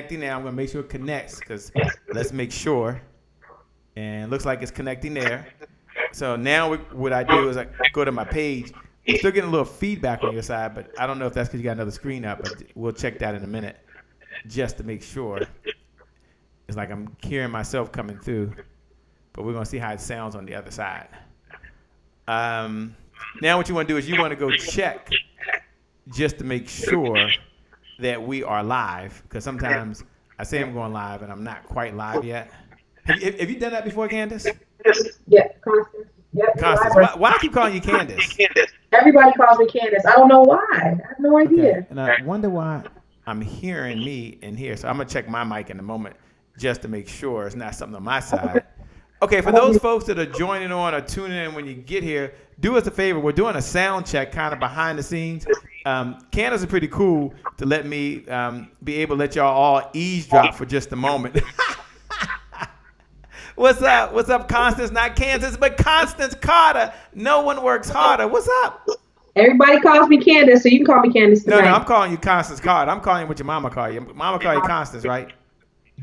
connecting now. I'm going to make sure it connects because let's make sure. And it looks like it's connecting there. So now what I do is I go to my page. I'm still getting a little feedback on your side, but I don't know if that's because you got another screen up, but we'll check that in a minute just to make sure. It's like I'm hearing myself coming through, but we're going to see how it sounds on the other side. Now what you want to do is you want to go check just to make sure that we are live, because sometimes I say I'm going live and I'm not quite live yet. Have you done that before, Candace? Yeah, Constance. Yep. Constance. Why do I keep calling you Candace? Everybody calls me Candace. I don't know why. I have no idea. Okay. And I wonder why I'm hearing me in here. So I'm going to check my mic in a moment just to make sure it's not something on my side. Okay, for those folks that are joining on or tuning in when you get here, do us a favor. We're doing a sound check kind of behind the scenes. Candace is pretty cool to let me be able to let y'all all eavesdrop for just a moment. What's up? What's up, Constance? Not Kansas, but Constance Carter. No one works harder. What's up? Everybody calls me Candace, so you can call me Candace tonight. No, I'm calling you Constance Carter. I'm calling you what your mama call you. Mama call you Constance, right?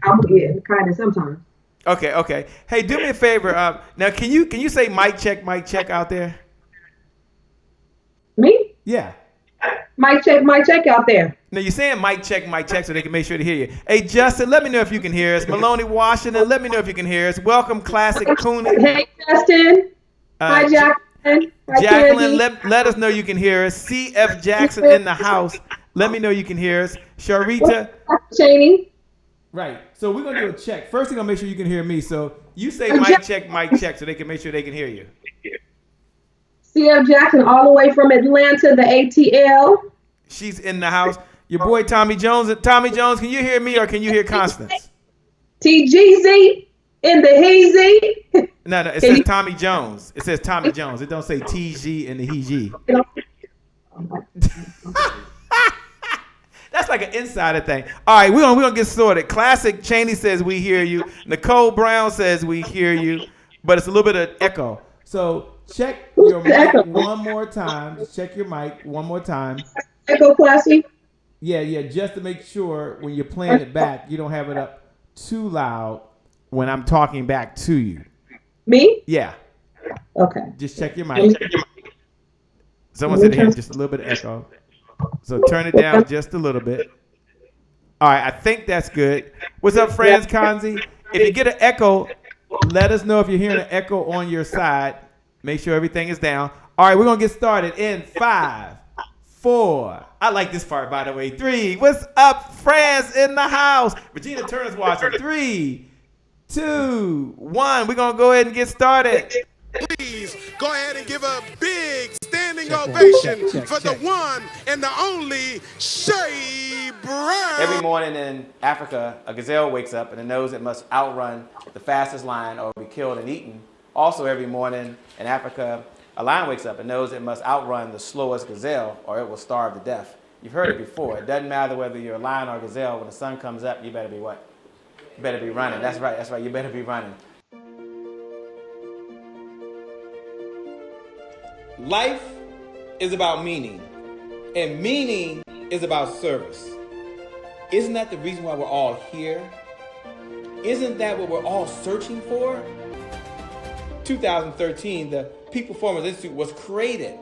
I'm kind of sometimes. Okay. Hey, do me a favor. Now, can you say mic check out there? Me? Yeah. Mic check out there. Now, you're saying mic check so they can make sure to hear you. Hey, Justin, let me know if you can hear us. Maloney, Washington, let me know if you can hear us. Welcome, Classic Cooney. Hey, Justin. Hi, Jacqueline. Jacqueline, let us know you can hear us. C.F. Jackson in the house. Let me know you can hear us. Sharita. Cheney. Right. So we're going to do a check. First, we're going to make sure you can hear me. So you say mic check so they can make sure they can hear you. C.F. Jackson all the way from Atlanta, the ATL. She's in the house. Your boy Tommy Jones. Tommy Jones, can you hear me or can you hear Constance? TGZ in the heezy. No, it says Tommy Jones. It says Tommy Jones. It don't say TG in the heezy. That's like an insider thing. All right, we're gonna get sorted. Classic Cheney says we hear you. Nicole Brown says we hear you, but it's a little bit of echo. So check your mic one more time. Just check your mic one more time. Echo Classy? Yeah, just to make sure when you're playing it back, you don't have it up too loud when I'm talking back to you. Me? Yeah. Okay. Just check your mic. Someone said they had just a little bit of echo. So turn it down just a little bit. All right, I think that's good. What's up, Franz Kanzi? If you get an echo, let us know if you're hearing an echo on your side. Make sure everything is down. All right, we're going to get started in 5, 4. I like this part, by the way. 3. What's up, Franz in the house? Regina Turner's watching. 3, 2, 1. We're going to go ahead and get started. Please go ahead and give a big standing ovation for the one and the only Shay Brown. Every morning in Africa, a gazelle wakes up and it knows it must outrun the fastest lion or be killed and eaten. Also, every morning in Africa, a lion wakes up and knows it must outrun the slowest gazelle or it will starve to death. You've heard it before. It doesn't matter whether you're a lion or a gazelle. When the sun comes up, you better be what? You better be running. That's right. You better be running. Life is about meaning, and meaning is about service. Isn't that the reason why we're all here? Isn't that what we're all searching for? 2013, the Peak Performance Institute was created.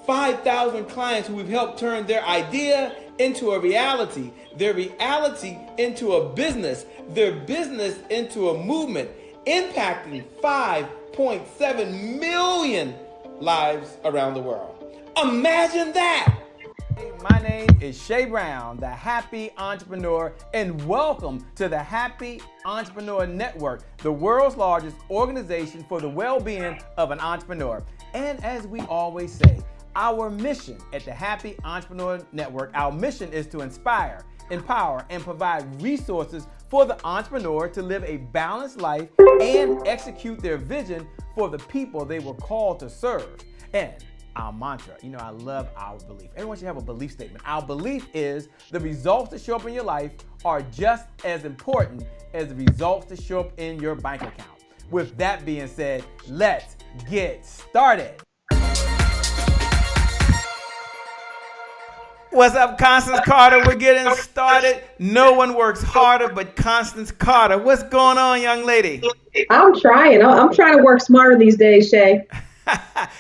5,000 clients who we've helped turn their idea into a reality, their reality into a business, their business into a movement, impacting 5.7 million lives around the world. Imagine that! My name is Shay Brown, the Happy Entrepreneur, and welcome to the Happy Entrepreneur Network, the world's largest organization for the well-being of an entrepreneur. And as we always say, our mission at the Happy Entrepreneur Network, our mission is to inspire, empower, and provide resources for the entrepreneur to live a balanced life and execute their vision for the people they were called to serve. And our mantra, I love our belief. Everyone should have a belief statement. Our belief is the results that show up in your life are just as important as the results that show up in your bank account. With that being said, let's get started. What's up, Constance Carter? We're getting started. No one works harder but Constance Carter. What's going on, young lady? I'm trying. I'm trying to work smarter these days, Shay.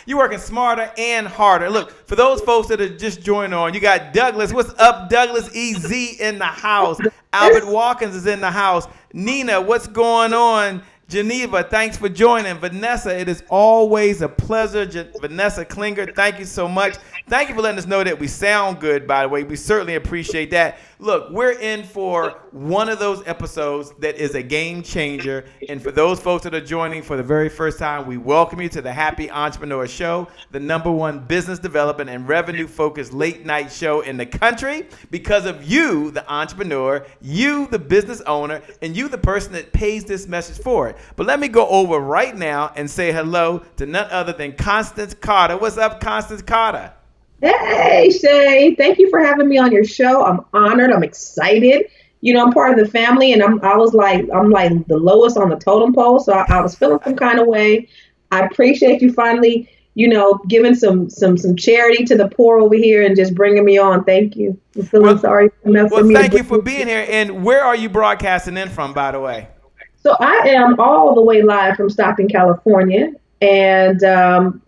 You're working smarter and harder. Look, for those folks that are just joining on, you got Douglas. What's up, Douglas? EZ in the house. Albert Watkins is in the house. Nina, what's going on? Geneva, thanks for joining. Vanessa, it is always a pleasure. Vanessa Klinger, thank you so much. Thank you for letting us know that we sound good, by the way. We certainly appreciate that. Look, we're in for one of those episodes that is a game changer. And for those folks that are joining for the very first time, we welcome you to the Happy Entrepreneur Show, the #1 business development and revenue-focused late-night show in the country. Because of you, the entrepreneur, you, the business owner, and you, the person that pays this message forward. But let me go over right now and say hello to none other than Constance Carter. What's up, Constance Carter? Hey, Shay. Thank you for having me on your show. I'm honored. I'm excited. You know, I'm part of the family, and I'm like the lowest on the totem pole. So I was feeling some kind of way. I appreciate you finally, giving some charity to the poor over here and just bringing me on. Thank you. I'm feeling sorry. Well, thank you for being here. And where are you broadcasting in from, by the way? So I am all the way live from Stockton, California. And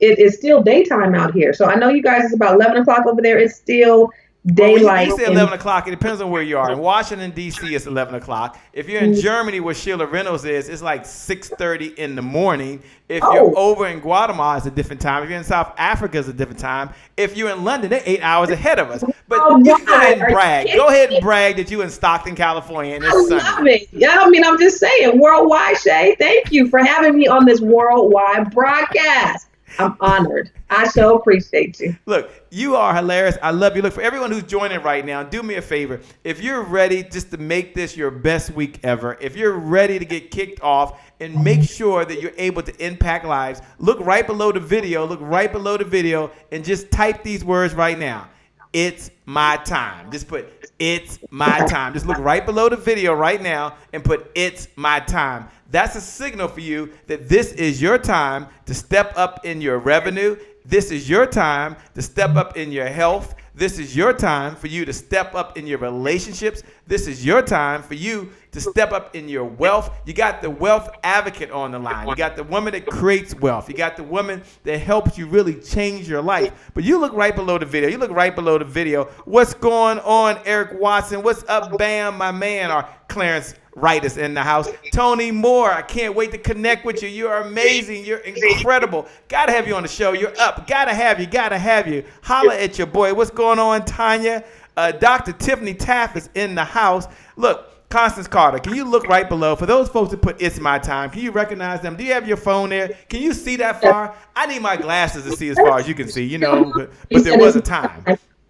it is still daytime out here. So I know you guys, it's about 11 o'clock over there. It's still daylight. Well, when you say 11 o'clock, it depends on where you are. In Washington, D.C., it's 11 o'clock. If you're in Germany, where Sheila Reynolds is, it's like 6:30 in the morning. If you're over in Guatemala, it's a different time. If you're in South Africa, it's a different time. If you're in London, they're 8 hours ahead of us. But you go ahead and brag. Go ahead and brag that you're in Stockton, California, and it's sunny. I love it. Yeah, I'm just saying, worldwide, Shay. Thank you for having me on this worldwide broadcast. I'm honored. I so appreciate you. Look, you are hilarious. I love you. Look, for everyone who's joining right now, do me a favor. If you're ready just to make this your best week ever, if you're ready to get kicked off and make sure that you're able to impact lives, look right below the video. Look right below the video and just type these words right now. It's my time. Just put, it's my time. Just look right below the video right now and put, it's my time. That's a signal for you that this is your time to step up in your revenue. This is your time to step up in your health. This is your time for you to step up in your relationships. This is your time for you to step up in your wealth. You got the wealth advocate on the line. You got the woman that creates wealth. You got the woman that helps you really change your life. But you look right below the video. You look right below the video. What's going on, Eric Watson? What's up, Bam, my man? Or Clarence Wright is in the house. Tony Moore, I can't wait to connect with you. You are amazing. You're incredible. Gotta have you on the show. You're up. Gotta have you. Holla at your boy. What's going on, Tanya? Dr. Tiffany Taff is in the house. Look, Constance Carter, can you look right below? For those folks that put it's my time, can you recognize them? Do you have your phone there? Can you see that far? I need my glasses to see as far as you can see, but there was a time.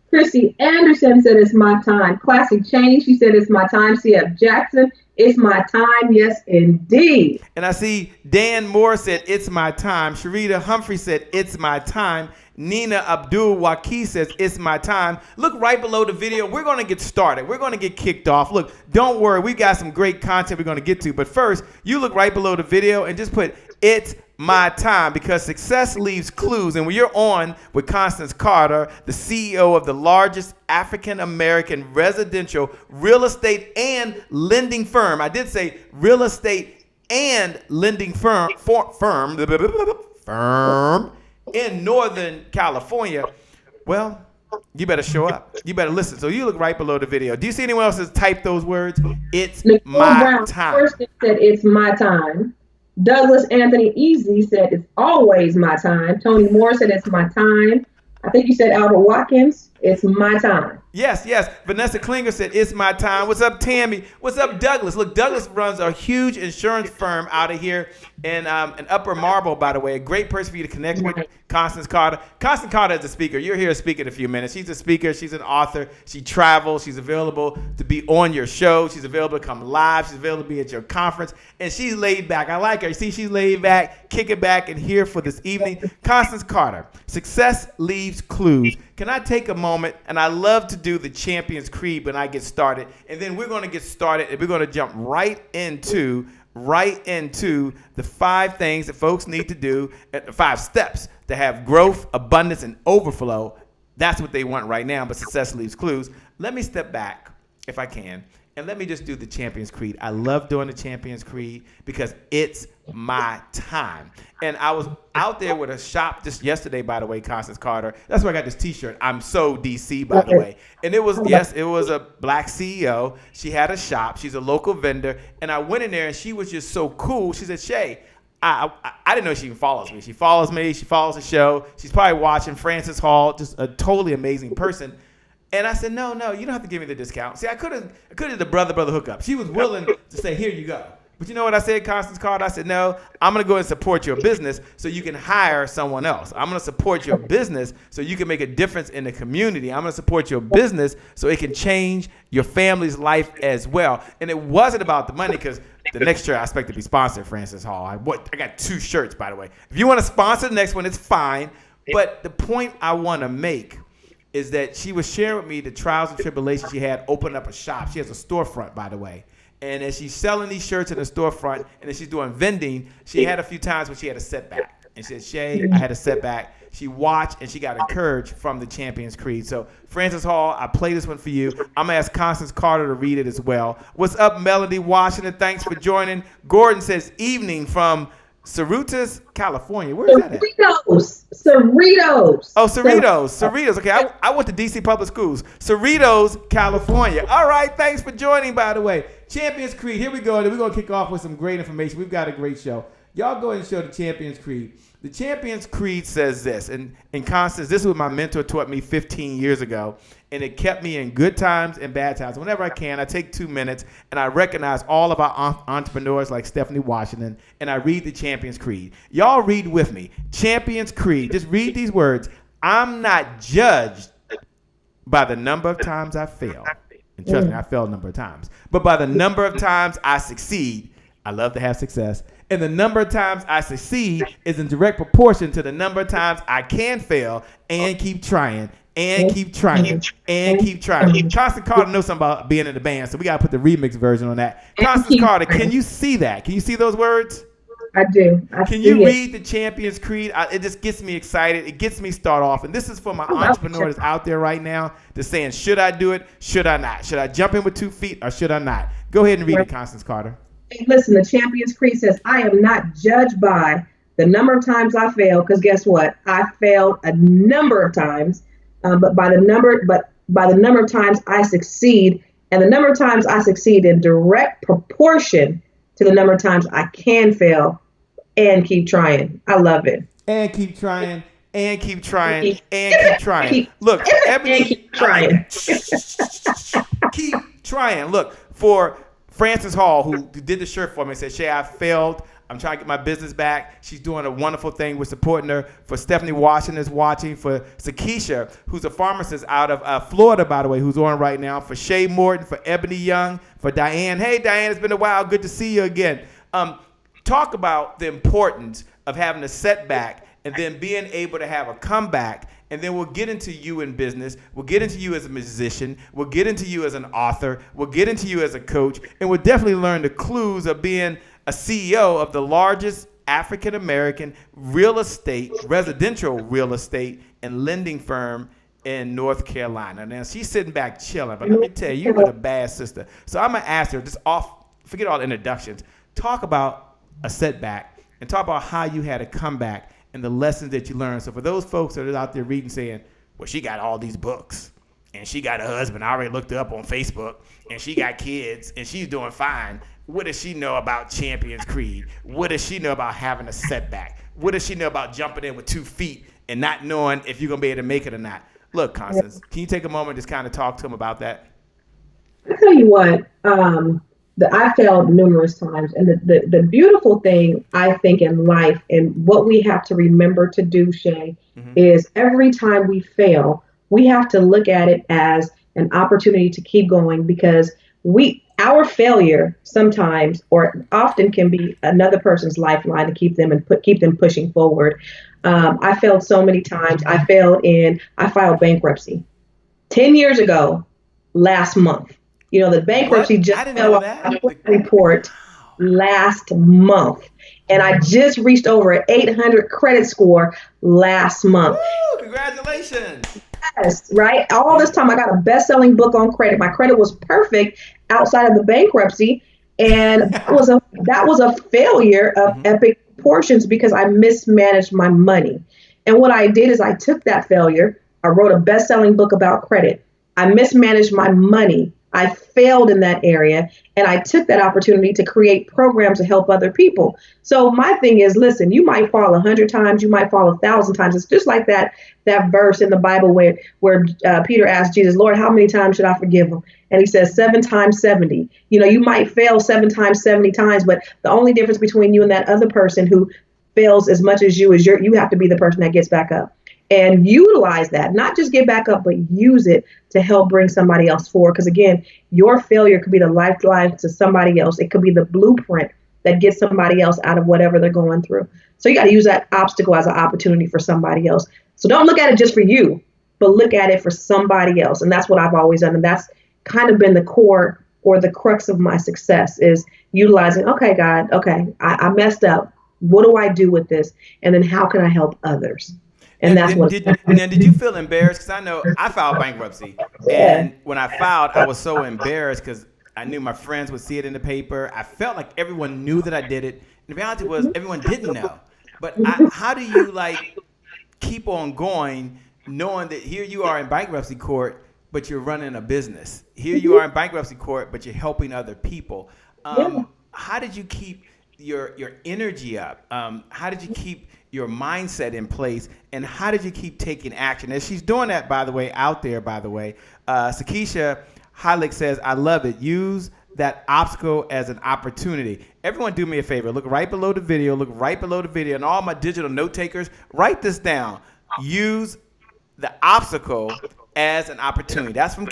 Chrissy Anderson said it's my time. Classic Change, she said it's my time. C.F. Jackson, it's my time. Yes, indeed. And I see Dan Moore said it's my time. Sharita Humphrey said it's my time. Nina Abdul Waki says it's my time. Look right below the video. We're going to get started. We're going to get kicked off. Look, don't worry. We got some great content we're going to get to. But first, you look right below the video and just put it's my time, because success leaves clues. And when you're on with Constance Carter, the CEO of the largest African American residential real estate and lending firm. I did say real estate and lending firm in Northern California. Well, you better show up. You better listen. So you look right below the video. Do you see anyone else that's typed those words? It's Nicole my Brown time. First said it's my time. Douglas Anthony Easy said it's always my time. Tony Moore said it's my time. I think you said Albert Watkins. It's my time. Yes. Vanessa Klinger said, it's my time. What's up, Tammy? What's up, Douglas? Look, Douglas runs a huge insurance firm out of here in Upper Marlboro, by the way. A great person for you to connect with, Constance Carter. Constance Carter is a speaker. You're here to speak in a few minutes. She's a speaker. She's an author. She travels. She's available to be on your show. She's available to come live. She's available to be at your conference. And she's laid back. I like her. You see, she's laid back, kick it back, and here for this evening. Constance Carter, success leaves clues. Can I take a moment? And I love to do the Champions Creed when I get started. And then we're going to get started and we're going to jump right into the 5 things that folks need to do, 5 steps to have growth, abundance, and overflow That's what they want right now, but success leaves clues. Let me step back, if I can, and let me just do the Champions Creed. I love doing the Champions Creed because it's my time. And I was out there with a shop just yesterday, by the way, Constance Carter. That's why I got this T-shirt. I'm so DC, by the way. And it was a black CEO. She had a shop. She's a local vendor. And I went in there, and she was just so cool. She said, Shay, I didn't know she even follows me. She follows me. She follows the show. She's probably watching Francis Hall, just a totally amazing person. And I said, no, you don't have to give me the discount. See, I could have the brother hookup. She was willing to say, here you go. But you know what I said, Constance Carter? I said, no, I'm going to go and support your business so you can hire someone else. I'm going to support your business so you can make a difference in the community. I'm going to support your business so it can change your family's life as well. And it wasn't about the money, because the next shirt I expect to be sponsored, Francis Hall. I got 2 shirts, by the way. If you want to sponsor the next one, it's fine. But the point I want to make is that she was sharing with me the trials and tribulations she had opening up a shop. She has a storefront, by the way. And as she's selling these shirts in the storefront, and as she's doing vending, she had a few times when she had a setback. And she said, Shay, I had a setback. She watched and she got encouraged from the Champions Creed. So, Francis Hall, I play this one for you. I'm going to ask Constance Carter to read it as well. What's up, Melody Washington? Thanks for joining. Gordon says, evening from Cerritos, California. Where is that at? Cerritos. Oh, Cerritos. Okay, I went to DC Public Schools. Cerritos, California. All right, thanks for joining, by the way. Champions Creed, here we go. And we're going to kick off with some great information. We've got a great show. Y'all go ahead and show the Champions Creed. The Champions Creed says this, and Constance, this is what my mentor taught me 15 years ago, and it kept me in good times and bad times. Whenever I can, I take 2 minutes, and I recognize all of our entrepreneurs like Stephanie Washington, and I read the Champions Creed. Y'all read with me. Champions Creed. Just read these words. I'm not judged by the number of times I fail. And trust me, I failed a number of times. But by the number of times I succeed. I love to have success. And the number of times I succeed is in direct proportion to the number of times I can fail and keep trying and keep trying and keep trying. Constance Carter knows something about being in the band, so we got to put the remix version on that. Constance Carter, can you see that? Can you see those words? I do. Can you read the Champions Creed? It just gets me excited. It gets me start off. And this is for my entrepreneurs out there right now that's saying, should I do it? Should I not? Should I jump in with 2 feet or should I not? Go ahead and read it, Constance Carter. Hey, listen, the Champions Creed says, I am not judged by the number of times I failed, because guess what? I failed a number of times, but by the number of times I succeed, and the number of times I succeed in direct proportion to the number of times I can fail and keep trying. I love it. And keep trying. And keep trying. And keep trying. Look, Ebony, and keep trying. Keep trying. Look, for Francis Hall, who did the shirt for me, said, Shay, I failed. I'm trying to get my business back. She's doing a wonderful thing. We're supporting her. For Stephanie Washington is watching. For Sakisha, who's a pharmacist out of Florida, by the way, who's on right now. For Shay Morton. For Ebony Young. For Diane. Hey, Diane, it's been a while. Good to see you again. Talk about the importance of having a setback and then being able to have a comeback. And then we'll get into you in business. We'll get into you as a musician. We'll get into you as an author. We'll get into you as a coach. And we'll definitely learn the clues of being a CEO of the largest African-American residential real estate and lending firm in North Carolina. Now, she's sitting back chilling. But let me tell you, you were a bad sister. So I'm going to ask her, forget all the introductions. Talk about a setback and talk about how you had a comeback and the lessons that you learned. So for those folks that are out there reading saying, well, she got all these books and she got a husband. I already looked her up on Facebook and she got kids and she's doing fine. What does she know about Champions Creed? What does she know about having a setback? What does she know about jumping in with 2 feet and not knowing if you're going to be able to make it or not? Look, Constance, can you take a moment and just kind of talk to him about that? I tell you what, I failed numerous times. And the beautiful thing, I think, in life and what we have to remember to do, Shay, is every time we fail, we have to look at it as an opportunity to keep going, because our failure sometimes or often can be another person's lifeline to keep them pushing forward. I failed so many times. I filed bankruptcy 10 years ago last month. You know, the bankruptcy just fell off the report last month. And I just reached over an 800 credit score last month. Woo, congratulations. Yes, right. All this time I got a best-selling book on credit. My credit was perfect outside of the bankruptcy, and that was a failure of epic proportions because I mismanaged my money. And what I did is I took that failure. I wrote a best-selling book about credit. I mismanaged my money. I failed in that area, and I took that opportunity to create programs to help other people. So my thing is, listen, you might fall 100 times, you might fall 1,000 times. It's just like that verse in the Bible where Peter asked Jesus, Lord, how many times should I forgive him? And he says 7 times 70. You might fail 7 times 70 times, but the only difference between you and that other person who fails as much as you is you have to be the person that gets back up. And utilize that, not just get back up, but use it to help bring somebody else forward. Because again, your failure could be the lifeline to somebody else. It could be the blueprint that gets somebody else out of whatever they're going through. So you got to use that obstacle as an opportunity for somebody else. So don't look at it just for you, but look at it for somebody else. And that's what I've always done. And that's kind of been the core or the crux of my success is utilizing, okay, God, okay, I messed up. What do I do with this? And then how can I help others? And that's what. Did you feel embarrassed? Because I know I filed bankruptcy, and when I filed, I was so embarrassed because I knew my friends would see it in the paper. I felt like everyone knew that I did it. And the reality was everyone didn't know. But how do you keep on going, knowing that here you are in bankruptcy court, but you're running a business? Here you are in bankruptcy court, but you're helping other people. How did you keep your energy up? How did you keep your mindset in place, and how did you keep taking action? And she's doing that, by the way, out there, by the way. Sakisha Heilig says, I love it. Use that obstacle as an opportunity. Everyone do me a favor. Look right below the video. And all my digital note takers, write this down. Use the obstacle as an opportunity. That's from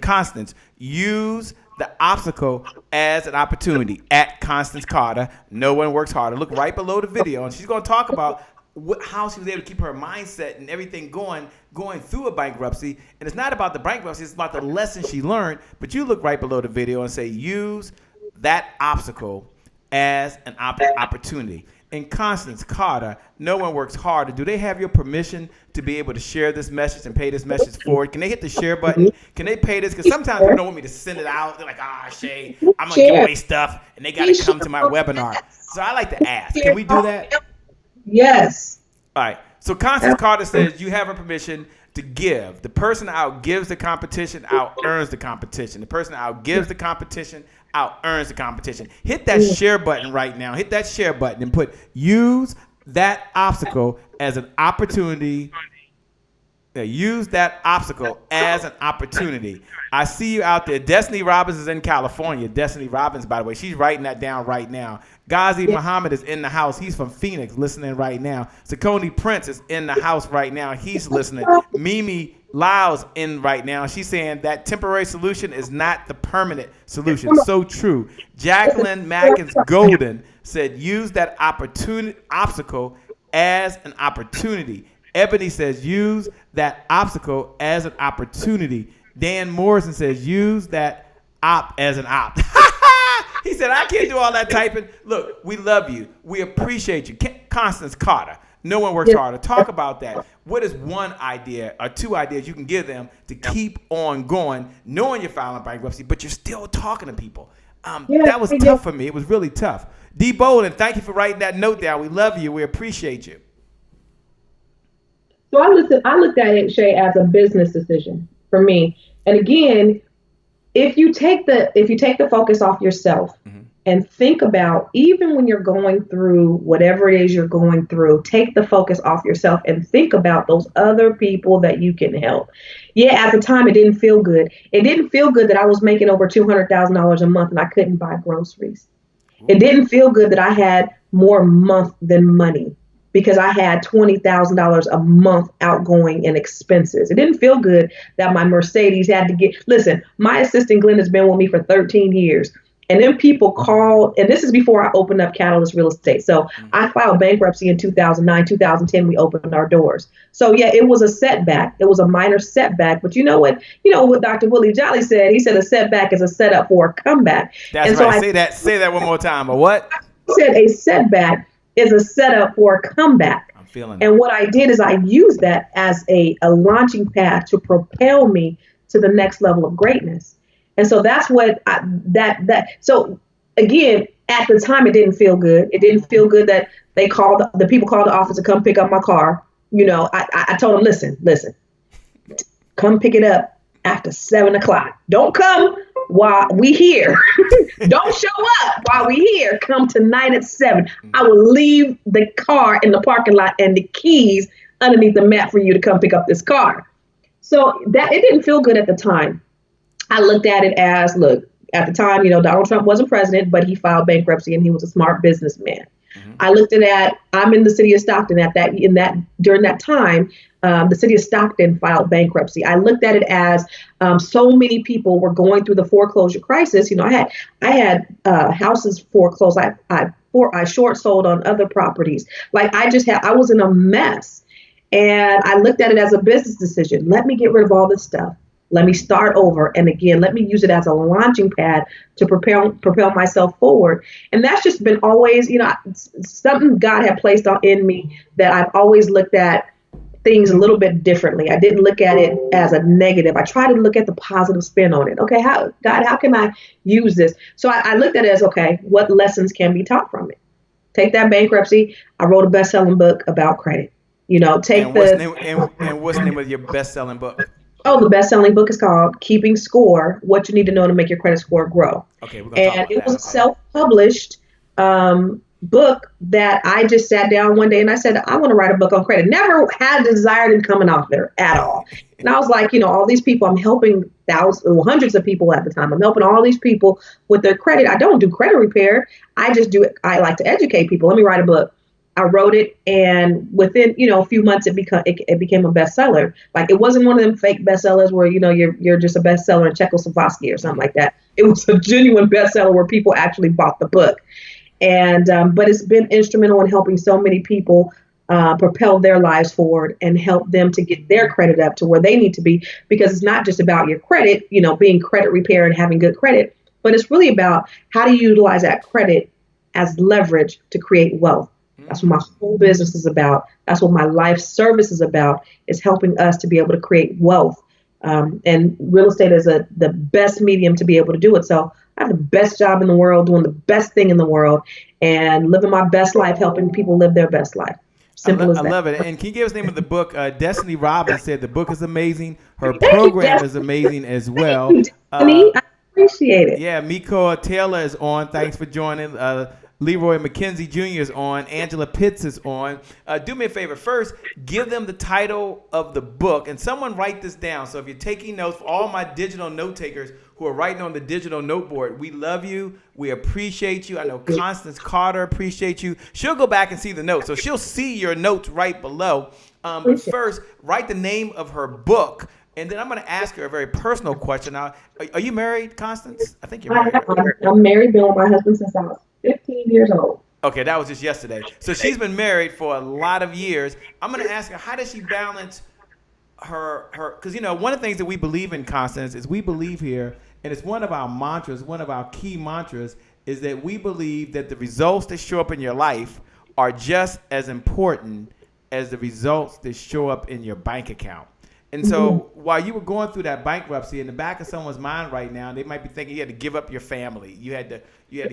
Constance. Use the obstacle as an opportunity at Constance Carter. No one works harder. Look right below the video, and she's going to talk about how she was able to keep her mindset and everything going through a bankruptcy. And it's not about the bankruptcy; it's about the lessons she learned. But you look right below the video and say, use that obstacle as an opportunity. And Constance Carter, no one works harder. Do they have your permission to be able to share this message and pay this message forward? Can they hit the share button? Can they pay this? Because sometimes people don't want me to send it out. They're like, Shay, I'm going to give away stuff, and they got to come to my webinar. So I like to ask, can we do that? Yes. All right. So Constance Carter says you have her permission to give. The person outgives the competition, out-earns the competition. The person outgives the competition, out-earns the competition. Hit that share button right now. Hit that share button and put use that obstacle as an opportunity. Use that obstacle as an opportunity. I see you out there. Destiny Robbins is in California. Destiny Robbins, by the way, she's writing that down right now. Ghazi Muhammad is in the house. He's from Phoenix, listening right now. Sakoni Prince is in the house right now. He's listening. Mimi Lyle's in right now. She's saying that temporary solution is not the permanent solution. So true. Jacqueline Mackins Golden said, use that obstacle as an opportunity. Ebony says, use that obstacle as an opportunity. Dan Morrison says, use that op as an op. He said, I can't do all that typing. Look, we love you. We appreciate you. Constance Carter, no one works harder. Talk about that. What is one idea or two ideas you can give them to keep on going, knowing you're filing bankruptcy, but you're still talking to people? That was tough for me. It was really tough. D. Bolden, thank you for writing that note down. We love you. We appreciate you. So I looked at it, Shay, as a business decision for me. And again, if you take the focus off yourself and think about, even when you're going through whatever it is you're going through, take the focus off yourself and think about those other people that you can help. Yeah, at the time, it didn't feel good. It didn't feel good that I was making over $200,000 a month and I couldn't buy groceries. It didn't feel good that I had more month than money, because I had $20,000 a month outgoing in expenses. It didn't feel good that my Mercedes had to listen, my assistant Glenn has been with me for 13 years. And then people called, and this is before I opened up Catalyst Real Estate. So I filed bankruptcy in 2009, 2010, we opened our doors. So yeah, it was a setback. It was a minor setback, but you know what Dr. Willie Jolly said? He said a setback is a setup for a comeback. That's and right. Say that one more time. A what? He said a setback is a setup for a comeback. I'm feeling And that. what I did is I used that as a launching pad to propel me to the next level of greatness. And so that's what so again, at the time, it didn't feel good. It didn't feel good that the people called the office to come pick up my car. I told them, listen, come pick it up after 7 o'clock. Don't come while we here. Don't show up while we here. Come tonight at 7. I will leave the car in the parking lot and the keys underneath the mat for you to come pick up this car. So that it didn't feel good at the time. I looked at it as, look, at the time, Donald Trump wasn't president, but he filed bankruptcy and he was a smart businessman. I looked at I'm in the city of Stockton during that time, the city of Stockton filed bankruptcy. I looked at it as so many people were going through the foreclosure crisis. I had houses foreclosed. I short sold on other properties. I was in a mess. And I looked at it as a business decision. Let me get rid of all this stuff. Let me start over. And again, let me use it as a launching pad to propel myself forward. And that's just been always, something God had placed in me that I've always looked at things a little bit differently. I didn't look at it as a negative. I try to look at the positive spin on it. Okay, how can I use this? So I looked at it as, okay, what lessons can be taught from it? Take that bankruptcy. I wrote a best-selling book about credit. What's the name of your best-selling book? Oh, the best-selling book is called Keeping Score: What You Need to Know to Make Your Credit Score Grow. Okay, we're gonna talk about it was a self-published book that I just sat down one day and I said, I want to write a book on credit. Never had a desire in coming off there at all. And I was like, all these people, I'm helping hundreds of people at the time. I'm helping all these people with their credit. I don't do credit repair. I like to educate people. Let me write a book. I wrote it, and within a few months, it became a bestseller. Like, it wasn't one of them fake bestsellers where you're just a bestseller in Czechoslovakia or something like that. It was a genuine bestseller where people actually bought the book, and but it's been instrumental in helping so many people propel their lives forward and help them to get their credit up to where they need to be. Because it's not just about your credit, being credit repair and having good credit, but it's really about how to utilize that credit as leverage to create wealth. That's what my whole business is about. That's what my life service is about, is helping us to be able to create wealth. And real estate is the best medium to be able to do it. So I have the best job in the world, doing the best thing in the world, and living my best life, helping people live their best life. Simple as that. I love it. And can you give us the name of the book? Destiny Robbins said the book is amazing. Her program is amazing as well. I appreciate it. Yeah, Miko Taylor is on. Thanks for joining. Leroy McKenzie Jr. is on. Angela Pitts is on. Do me a favor. First, give them the title of the book. And someone write this down. So if you're taking notes, for all my digital note takers who are writing on the digital noteboard, we love you. We appreciate you. I know Constance Carter appreciates you. She'll go back and see the notes. So she'll see your notes right below. But first, write the name of her book. And then I'm going to ask her a very personal question. Now, are you married, Constance? I think you're married. I'm married, been with my husband since I was 15 years old. Okay, that was just yesterday. So she's been married for a lot of years. I'm going to ask her, how does she balance her because, one of the things that we believe in, Constance, is we believe here, and it's one of our mantras, one of our key mantras, is that we believe that the results that show up in your life are just as important as the results that show up in your bank account. And so while you were going through that bankruptcy, in the back of someone's mind right now, they might be thinking you had to give up your family. You had to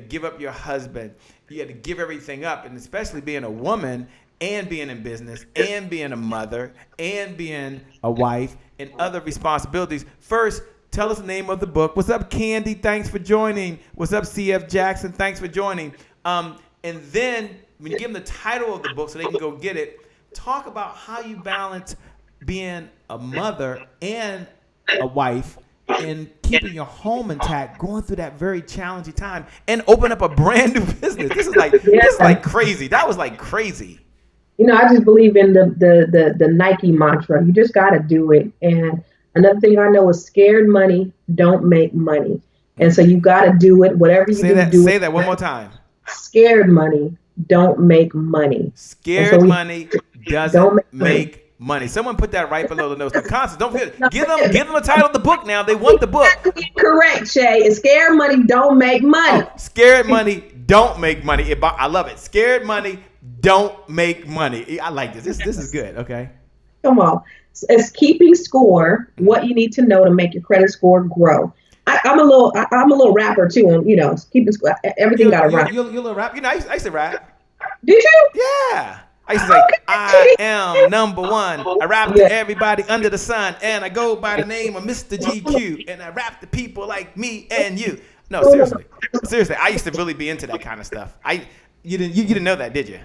give up your husband. You had to give everything up. And especially being a woman and being in business and being a mother and being a wife and other responsibilities. First, tell us the name of the book. What's up, Candy? Thanks for joining. What's up, CF Jackson? Thanks for joining. And then when you give them the title of the book so they can go get it, talk about how you balance being a mother and a wife and keeping your home intact, going through that very challenging time, and open up a brand new business. This is like crazy. That was like crazy. I just believe in the Nike mantra. You just got to do it. And another thing I know is scared money don't make money. And so you got to do it. Whatever you do. Say that one more time. Scared money don't make money. Scared money doesn't make money. Someone put that right below the notes. Constance, don't forget. Give them the title of the book now. They want the book. Correct, Shay. And scared money don't make money. Scared money don't make money. I love it. Scared money don't make money. I like this. This is good. Okay. Come on. It's keeping score, what you need to know to make your credit score grow. I'm a little rapper too, and keeping score. Everything got to rhyme. You a little rap? I used to rap. Did you? Yeah. I used to say, I am number one. I rap to everybody under the sun, and I go by the name of Mr. GQ, and I rap to people like me and you. No, seriously. I used to really be into that kind of stuff. You didn't know that, did you?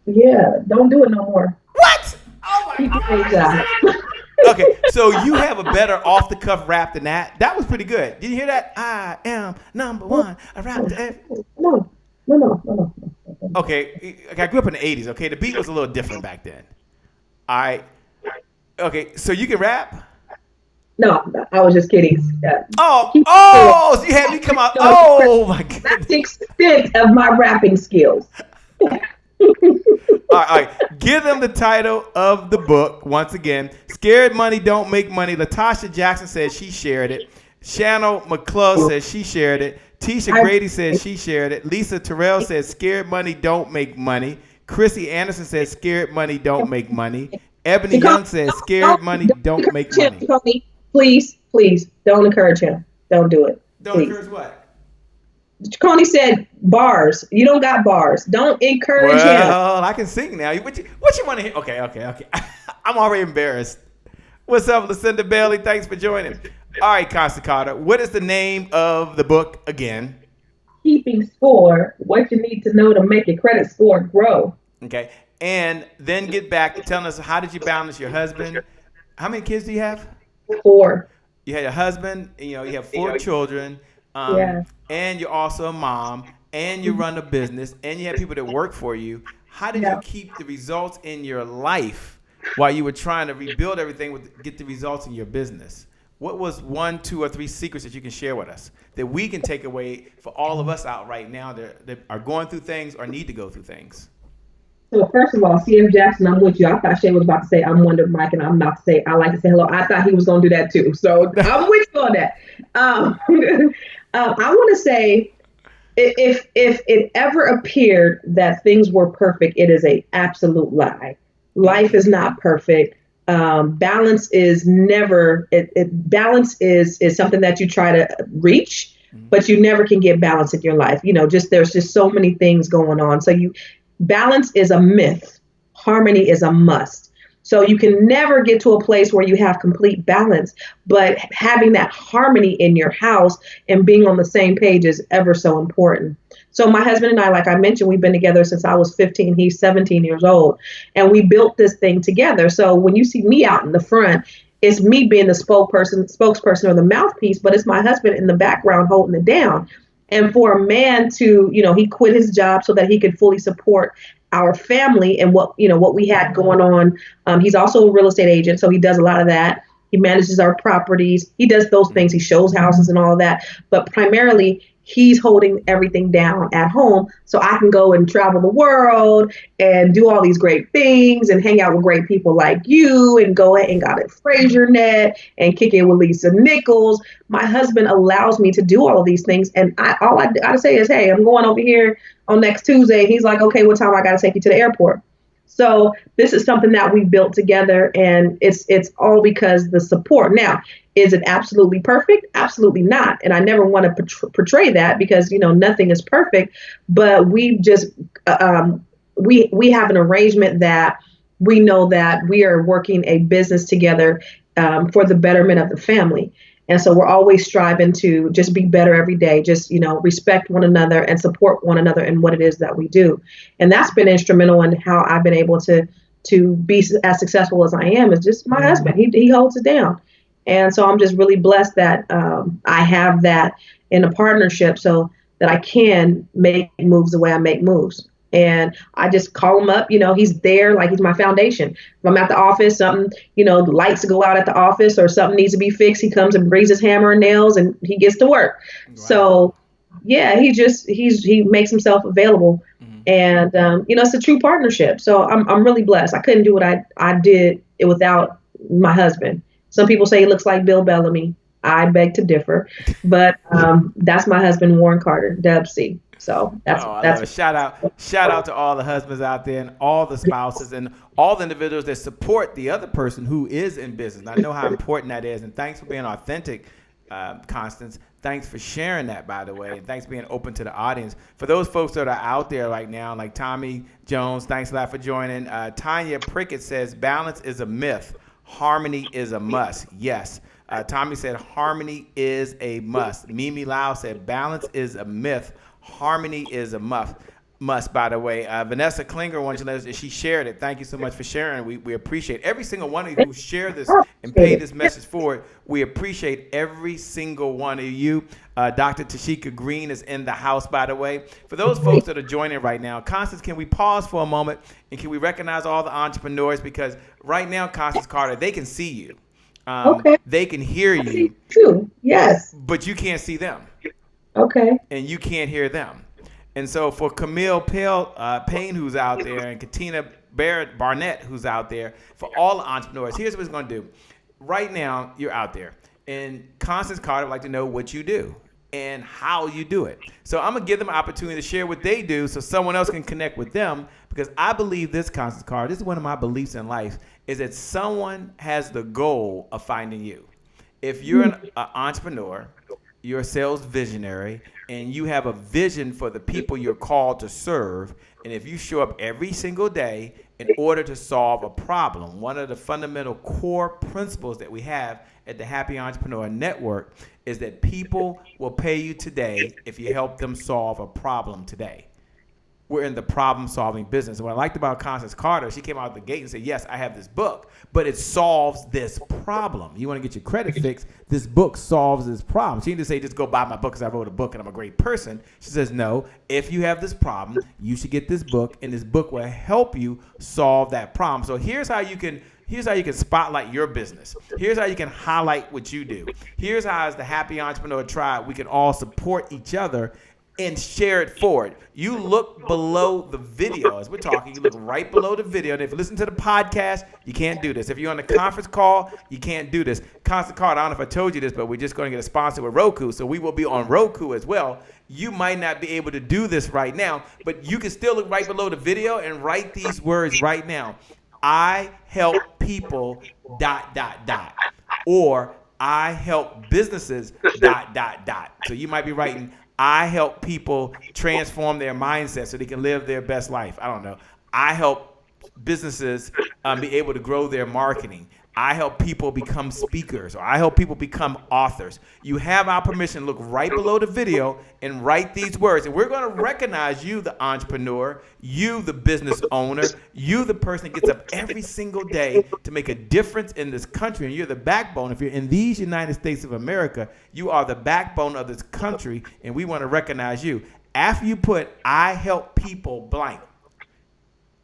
Yeah. Don't do it no more. What? Oh my God. Okay, so you have a better off-the-cuff rap than that. That was pretty good. Did you hear that? I am number one. I rap to everybody. No. Okay, I grew up in the 80s, okay? The beat was a little different back then. All right. Okay, so you can rap? No, I was just kidding. So you had me come out. Oh, my goodness. That's the extent of my rapping skills. All right. Give them the title of the book once again. Scared Money Don't Make Money. Latasha Jackson says she shared it. Shannon McClure says she shared it. Tisha Grady says she shared it. Lisa Terrell says Scared Money Don't Make Money. Chrissy Anderson says Scared Money Don't Make Money. Ebony Young says Scared Money Don't Make money. Please don't encourage him. Don't do it. Don't encourage what? Coney said bars. You don't got bars. Don't encourage him. Well, I can sing now. What you want to hear? Okay. I'm already embarrassed. What's up, Lucinda Bailey? Thanks for joining. All right, Constance Carter. What is the name of the book again? Keeping Score, what you need to know to make your credit score grow. Okay. And then get back to telling us, how did you balance your husband? How many kids do you have? 4. You had a husband, you have 4 children. And you're also a mom, and you run a business, and you have people that work for you. How did you keep the results in your life while you were trying to rebuild everything get the results in your business? What was 1, 2, or 3 secrets that you can share with us that we can take away for all of us out right now that are going through things or need to go through things? So first of all, CM Jackson, I'm with you. I thought Shay was about to say I'm Wonder Mike, and I'm about to say I like to say hello. I thought he was going to do that too. So I'm with you on that. I want to say, if it ever appeared that things were perfect, it is an absolute lie. Life is not perfect. Balance is never. Balance is something that you try to reach, but you never can get balance in your life. There's just so many things going on. So balance is a myth. Harmony is a must. So you can never get to a place where you have complete balance, but having that harmony in your house and being on the same page is ever so important. So my husband and I, like I mentioned, we've been together since I was 15. He's 17 years old, and we built this thing together. So when you see me out in the front, it's me being the spokesperson or the mouthpiece, but it's my husband in the background holding it down. And for a man to, he quit his job so that he could fully support our family and what we had going on. He's also a real estate agent, so he does a lot of that. He manages our properties. He does those things. He shows houses and all of that. But primarily, he's holding everything down at home so I can go and travel the world and do all these great things and hang out with great people like you and go and got at Fraser Net and kick it with Lisa Nichols. My husband allows me to do all of these things. And all I got to say is, hey, I'm going over here on next Tuesday. He's like, okay, what time I got to take you to the airport? So this is something that we built together, and it's all because the support. Now, is it absolutely perfect? Absolutely not. And I never want to portray that because, nothing is perfect. But we just we have an arrangement that we know that we are working a business together for the betterment of the family. And so we're always striving to just be better every day, just, respect one another and support one another in what it is that we do. And that's been instrumental in how I've been able to be as successful as I am. Is just my husband. He holds it down. And so I'm just really blessed that I have that in a partnership so that I can make moves the way I make moves. And I just call him up, he's there like he's my foundation. If I'm at the office, something, the lights go out at the office or something needs to be fixed, he comes and brings his hammer and nails and he gets to work. Wow. So yeah, he makes himself available. And, it's a true partnership. So I'm really blessed. I couldn't do what I did without my husband. Some people say he looks like Bill Bellamy. I beg to differ, but that's my husband, Warren Carter, Dub C. So that's I love it. Shout out to all the husbands out there and all the spouses and all the individuals that support the other person who is in business. I know how important that is, and thanks for being authentic, Constance. Thanks for sharing that, by the way, and thanks for being open to the audience. For those folks that are out there right now, like Tommy Jones, thanks a lot for joining. Tanya Prickett says, balance is a myth. Harmony is a must. Yes. Tommy said, harmony is a must. Mimi Lau said, balance is a myth. Harmony is a must, by the way. Vanessa Klinger wants to let us know she shared it. Thank you so much for sharing. We appreciate every single one of you who share this and pay this message forward. We appreciate every single one of you. Dr. Tashika Green is in the house, by the way. For those folks that are joining right now, Constance, can we pause for a moment and can we recognize all the entrepreneurs? Because right now, Constance Carter, they can see you. Okay. They can hear you. True. Yes. But you can't see them. Okay. And you can't hear them. And so for Camille Payne, who's out there, and Katina Barnett, who's out there, for all the entrepreneurs, here's what it's going to do. Right now, you're out there. And Constance Carter would like to know what you do and how you do it. So I'm going to give them an opportunity to share what they do so someone else can connect with them, because I believe this, Constance Carter, this is one of my beliefs in life, is that someone has the goal of finding you. If you're an entrepreneur, you're a sales visionary, and you have a vision for the people you're called to serve, and if you show up every single day in order to solve a problem, one of the fundamental core principles that we have at the Happy Entrepreneur Network is that people will pay you today if you help them solve a problem today. We're in the problem-solving business. And what I liked about Constance Carter, she came out the gate and said, yes, I have this book, but it solves this problem. You want to get your credit fixed, this book solves this problem. She didn't say, just go buy my book because I wrote a book and I'm a great person. She says, no, if you have this problem, you should get this book, and this book will help you solve that problem. So here's how you can spotlight your business. Here's how you can highlight what you do. Here's how, as the Happy Entrepreneur Tribe, we can all support each other and share it forward. You look below the video. As we're talking, you look right below the video. And if you listen to the podcast, you can't do this. If you're on a conference call, you can't do this. Constance Carter, I don't know if I told you this, but we're just going to get a sponsor with Roku, so we will be on Roku as well. You might not be able to do this right now, but you can still look right below the video and write these words right now. I help people, ... Or I help businesses, ... So you might be writing, I help people transform their mindset so they can live their best life. I don't know. I help businesses be able to grow their marketing. I help people become speakers, or I help people become authors. You have our permission to look right below the video and write these words. And we're going to recognize you, the entrepreneur, you, the business owner, you, the person that gets up every single day to make a difference in this country. And you're the backbone. If you're in these United States of America, you are the backbone of this country, and we want to recognize you. After you put, I help people blank,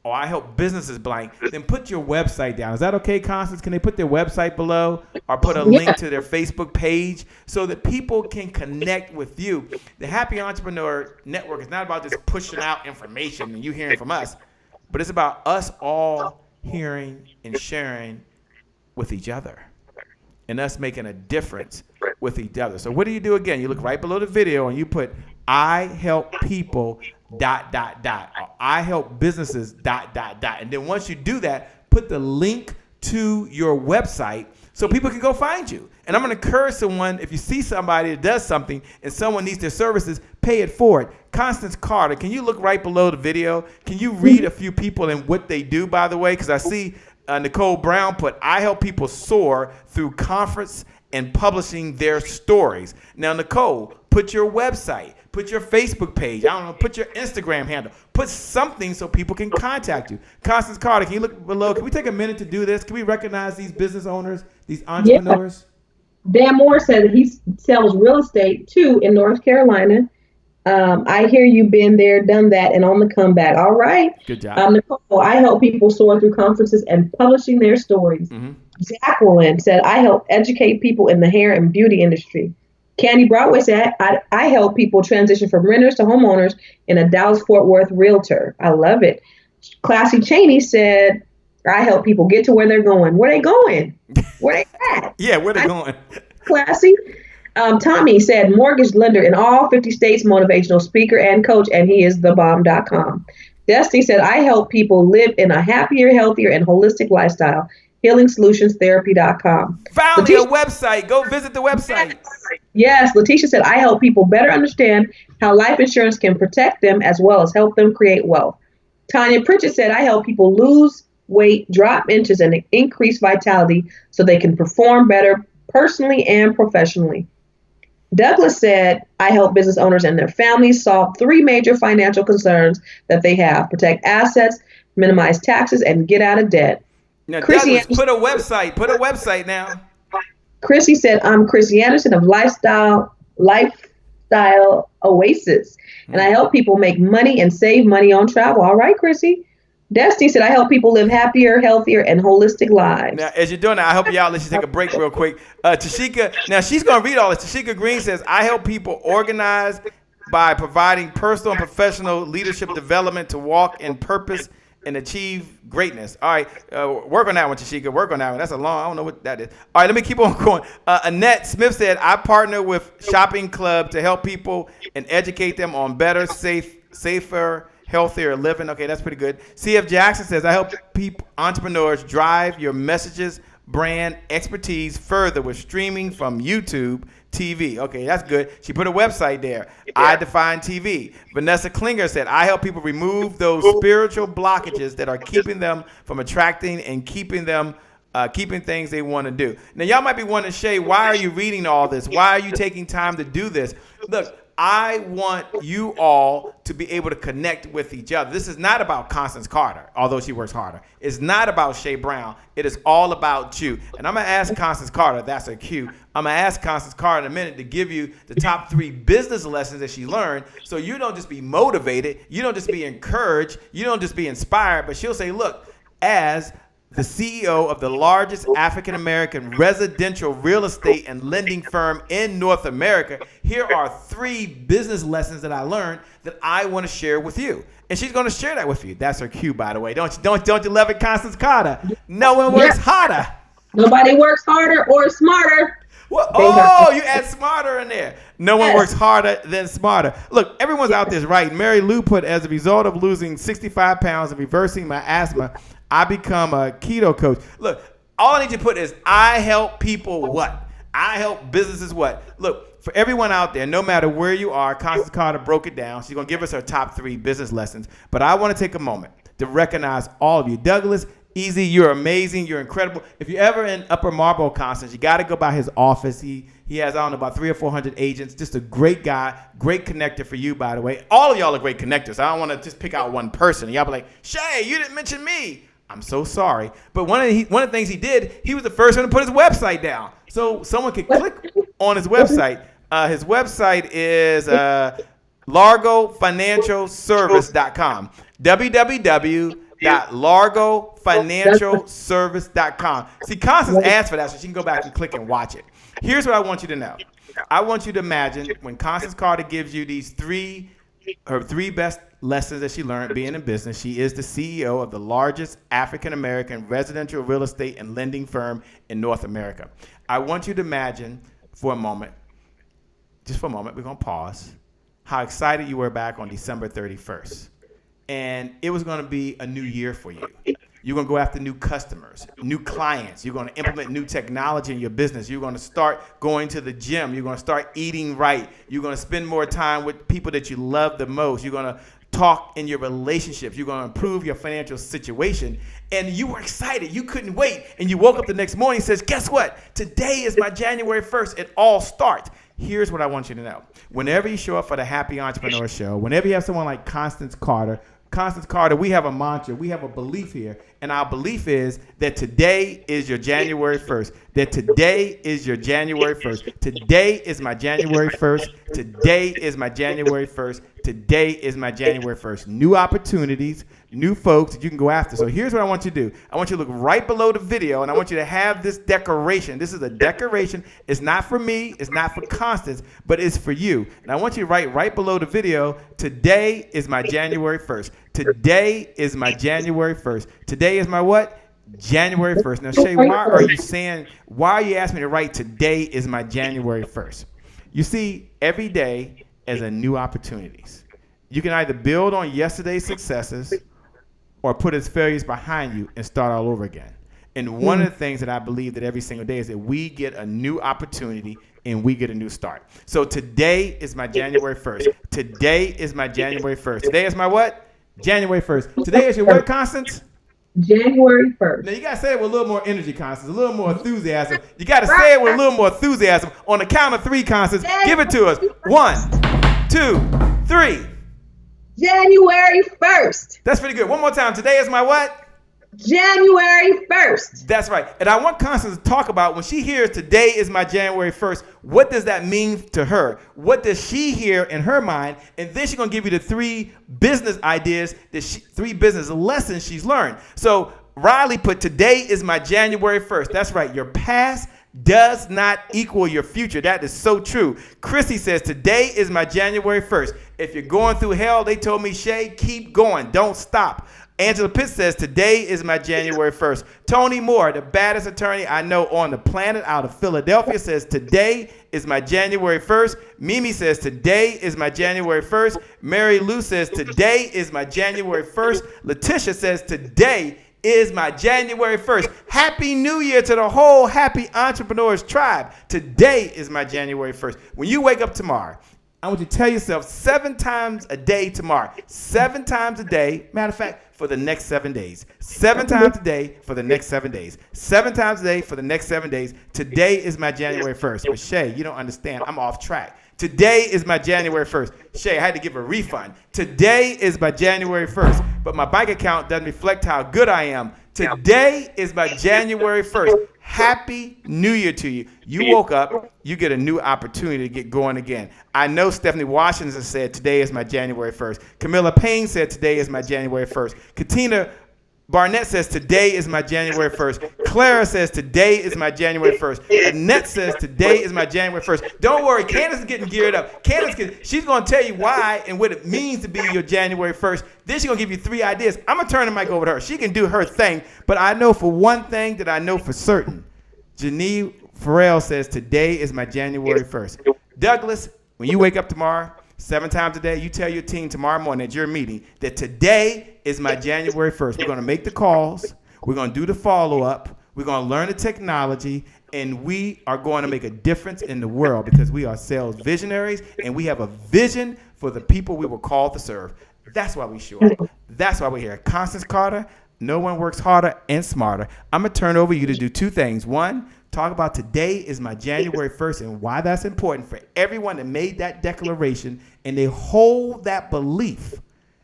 or I help businesses blank, then put your website down. Is that okay, Constance? Can they put their website below or put a link to their Facebook page so that people can connect with you? The Happy Entrepreneur Network is not about just pushing out information and you hearing from us, but it's about us all hearing and sharing with each other and us making a difference with each other. So what do you do again? You look right below the video and you put, I help people ... Or I help businesses ... And then once you do that, put the link to your website so people can go find you. And I'm going to encourage someone, if you see somebody that does something and someone needs their services, pay it forward. Constance Carter, can you look right below the video? Can you read a few people and what they do, by the way? Because I see Nicole Brown put, I help people soar through conference and publishing their stories. Now, Nicole, put your website, put your Facebook page, I don't know, put your Instagram handle, put something so people can contact you. Constance Carter, can you look below? Can we take a minute to do this? Can we recognize these business owners, these entrepreneurs? Yeah. Dan Moore said that he sells real estate too in North Carolina. I hear you've been there, done that, and on the comeback. All right. Good job. Nicole, I help people soar through conferences and publishing their stories. Mm-hmm. Jacqueline said, I help educate people in the hair and beauty industry. Candy Broadway said, I help people transition from renters to homeowners in a Dallas-Fort Worth realtor. I love it. Classy Cheney said, I help people get to where they're going. Where they going? Where they at? Yeah, where they going? Classy. Tommy said mortgage lender in all 50 states, motivational speaker and coach, and he is thebomb.com. Destiny said, I help people live in a happier, healthier, and holistic lifestyle. HealingSolutionsTherapy.com. Finally, a website. Go visit the website. Yes, Letitia said, I help people better understand how life insurance can protect them as well as help them create wealth. Tanya Pritchett said, I help people lose weight, drop inches, and increase vitality so they can perform better personally and professionally. Douglas said, I help business owners and their families solve 3 major financial concerns that they have: protect assets, minimize taxes, and get out of debt. Now, Douglas, put a website now. Chrissy said, I'm Chrissy Anderson of Lifestyle Oasis, and I help people make money and save money on travel. All right, Chrissy. Destiny said, I help people live happier, healthier, and holistic lives. Now, as you're doing that, I hope y'all let you take a break real quick. Tashika, now she's going to read all this. Tashika Green says, I help people organize by providing personal and professional leadership development to walk in purpose and achieve greatness. All right, work on that one, Tashika. Work on that one. That's a long, I don't know what that is. All right, let me keep on going. Annette Smith said, I partner with Shopping Club to help people and educate them on better, safer, healthier living. Okay, that's pretty good. CF Jackson says, I help entrepreneurs drive your messages, brand, expertise further with streaming from YouTube TV. Okay, that's good. She put a website there. I Define TV. Vanessa Klinger said, I help people remove those spiritual blockages that are keeping them from attracting and keeping things they want to do. Now, y'all might be wondering, Shay, why are you reading all this? Why are you taking time to do this? Look, I want you all to be able to connect with each other. This is not about Constance Carter, although she works harder. It's not about Shay Brown. It is all about you. And I'm going to ask Constance Carter, that's her cue. I'm going to ask Constance Carter in a minute to give you the top 3 business lessons that she learned, so you don't just be motivated, you don't just be encouraged, you don't just be inspired, but she'll say, look, as the CEO of the largest African-American residential real estate and lending firm in North America, here are 3 business lessons that I learned that I want to share with you. And she's going to share that with you. That's her cue, by the way. Don't you love it, Constance Carter? No one works harder. Nobody works harder or smarter. Well, oh, you add smarter in there. No one works harder than smarter. Look, everyone's out there writing. Mary Lou put, as a result of losing 65 pounds and reversing my asthma, I become a keto coach. Look, all I need you to put is, I help people what? I help businesses what? Look, for everyone out there, no matter where you are, Constance Carter broke it down. She's going to give us her top 3 business lessons. But I want to take a moment to recognize all of you. Douglas, Easy, you're amazing. You're incredible. If you're ever in Upper Marlboro, Constance, you got to go by his office. He has, I don't know, about 300 or 400 agents. Just a great guy, great connector for you, by the way. All of y'all are great connectors. I don't want to just pick out one person. Y'all be like, Shay, you didn't mention me. I'm so sorry. But one of the things he did, he was the first one to put his website down. So someone could click on his website. His website is largofinancialservice.com. www.largofinancialservice.com. See, Constance asked for that, so she can go back and click and watch it. Here's what I want you to know. I want you to imagine when Constance Carter gives you her 3 best lessons that she learned being in business. She is the CEO of the largest African-American residential real estate and lending firm in North America. I want you to imagine for a moment, just for a moment, we're going to pause, how excited you were back on December 31st. And it was going to be a new year for you. You're going to go after new customers, new clients. You're going to implement new technology in your business. You're going to start going to the gym. You're going to start eating right. You're going to spend more time with people that you love the most. You're going to talk in your relationships. You're going to improve your financial situation. And you were excited. You couldn't wait. And you woke up the next morning and says, guess what? Today is my January 1st. It all starts. Here's what I want you to know. Whenever you show up for the Happy Entrepreneur Show, whenever you have someone like Constance Carter, we have a mantra. We have a belief here. And our belief is that today is your January 1st. That today is your January 1st. Today is my January 1st. Today is my January 1st. Today is my January 1st. New opportunities, new folks that you can go after. So here's what I want you to do. I want you to look right below the video, and I want you to have this decoration. This is a decoration. It's not for me. It's not for Constance, but it's for you. And I want you to write right below the video, today is my January 1st. Today is my January 1st. Today is my what? January 1st. Now, Shay, why are you asking me to write today is my January 1st? You see every day as a new opportunities. You can either build on yesterday's successes or put its failures behind you and start all over again. And one of the things that I believe that every single day is that we get a new opportunity and we get a new start. So today is my January 1st. Today is my January 1st. Today is my what? January 1st. Today is your what, Constance? January 1st. Now you gotta say it with a little more energy, Constance, a little more enthusiasm. You gotta say it with a little more enthusiasm. On the count of 3, Constance, give it to us. 1, 2, 3. January 1st. That's pretty good. One more time. Today is my what? January 1st. That's right. And I want Constance to talk about when she hears today is my January 1st, what does that mean to her? What does she hear in her mind? And then she's going to give you the 3 business ideas, 3 business lessons she's learned. So Riley put today is my January 1st. That's right. Your past does not equal your future. That is so true. Chrissy says today is my January 1st. If you're going through hell, they told me, Shay, keep going. Don't stop. Angela Pitts says, today is my January 1st. Tony Moore, the baddest attorney I know on the planet out of Philadelphia, says, today is my January 1st. Mimi says, today is my January 1st. Mary Lou says, today is my January 1st. Letitia says, today is my January 1st. Happy New Year to the whole Happy Entrepreneurs tribe. Today is my January 1st. When you wake up tomorrow, I want you to tell yourself 7 times a day tomorrow. 7 times a day. Matter of fact, for the next 7 days. 7 times a day for the next 7 days. 7 times a day for the next 7 days. Today is my January 1st. But Shay, you don't understand. I'm off track. Today is my January 1st. Shay, I had to give a refund. Today is my January 1st. But my bank account doesn't reflect how good I am. Today is my January 1st. Happy New Year to you. You woke up, you get a new opportunity to get going again. I know Stephanie Washington said today is my January 1st. Camilla Payne said today is my January 1st. Katina Barnett says today is my January 1st. Clara says today is my January 1st. Annette says today is my January 1st. Don't worry, Candace is getting geared up. She's going to tell you why and what it means to be your January 1st. Then she's going to give you 3 ideas. I'm going to turn the mic over to her. She can do her thing, but I know for one thing that I know for certain. Janine Farrell says today is my January 1st. Douglas, when you wake up tomorrow, 7 times a day, you tell your team tomorrow morning at your meeting that today is my January 1st. We're going to make the calls. We're going to do the follow-up. We're going to learn the technology, and we are going to make a difference in the world because we are sales visionaries, and we have a vision for the people we were called to serve. That's why we show up. That's why we're here. Constance Carter, no one works harder and smarter. I'm going to turn over you to do 2 things. 1, talk about today is my January 1st and why that's important for everyone that made that declaration and they hold that belief.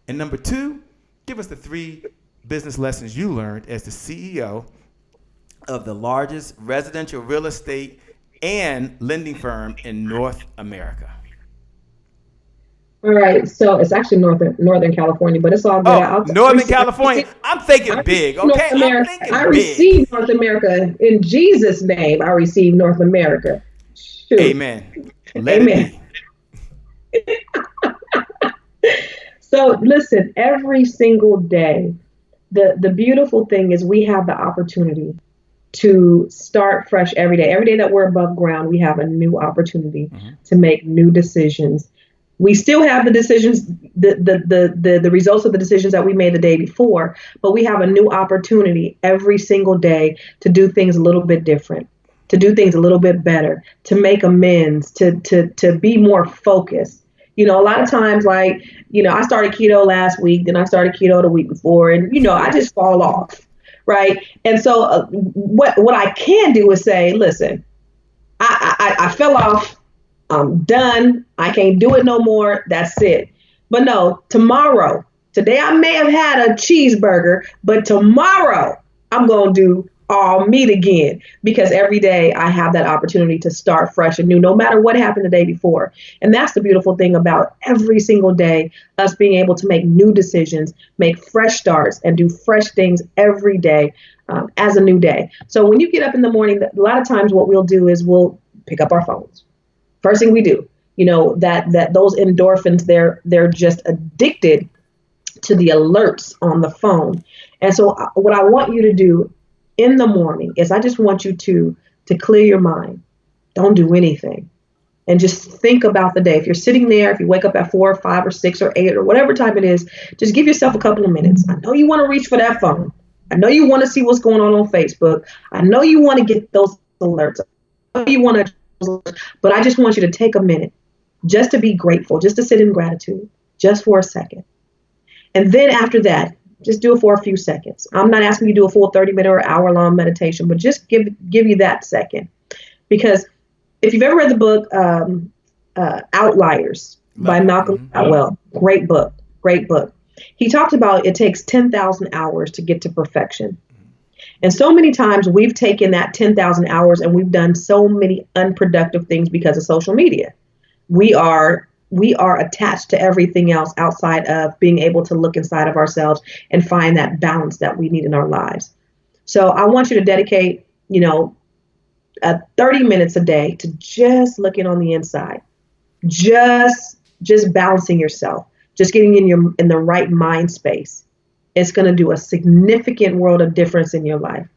And number 2, give us the 3 business lessons you learned as the CEO of the largest residential real estate and lending firm in North America. All right, so it's actually Northern California, but it's all good. Oh, Northern California. I'm thinking big, okay? I'm thinking I receive North America in Jesus' name. I receive North America. Shoot. Amen. Let Amen. It be. So listen, every single day, the beautiful thing is we have the opportunity to start fresh every day. Every day that we're above ground, we have a new opportunity to make new decisions. We still have the decisions, the results of the decisions that we made the day before, but we have a new opportunity every single day to do things a little bit different, to do things a little bit better, to make amends, to be more focused. You know, a lot of times, like, you know, I started keto last week, then I started keto the week before, and, you know, I just fall off, right? And so what I can do is say, listen, I fell off. I'm done. I can't do it no more. That's it. But no, today I may have had a cheeseburger, but tomorrow I'm going to do all meat again because every day I have that opportunity to start fresh and new, no matter what happened the day before. And that's the beautiful thing about every single day, us being able to make new decisions, make fresh starts and do fresh things every day as a new day. So when you get up in the morning, a lot of times what we'll do is we'll pick up our phones. First thing we do, you know, that those endorphins, they're just addicted to the alerts on the phone. And so what I want you to do in the morning is I just want you to clear your mind. Don't do anything and just think about the day. If you're sitting there, if you wake up at 4 or 5 or 6 or 8 or whatever time it is, just give yourself a couple of minutes. I know you want to reach for that phone. I know you want to see what's going on Facebook. I know you want to get those alerts. I know you want to, but I just want you to take a minute just to be grateful, just to sit in gratitude, just for a second. And then after that, just do it for a few seconds. I'm not asking you to do a full 30-minute or hour-long meditation, but just give you that second. Because if you've ever read the book Outliers by Malcolm Gladwell, great book. He talked about it takes 10,000 hours to get to perfection. And so many times we've taken that 10,000 hours and we've done so many unproductive things because of social media. We are attached to everything else outside of being able to look inside of ourselves and find that balance that we need in our lives. So I want you to dedicate, 30 minutes a day to just looking on the inside, just balancing yourself, just getting in the right mind space. It's going to do a significant world of difference in your life.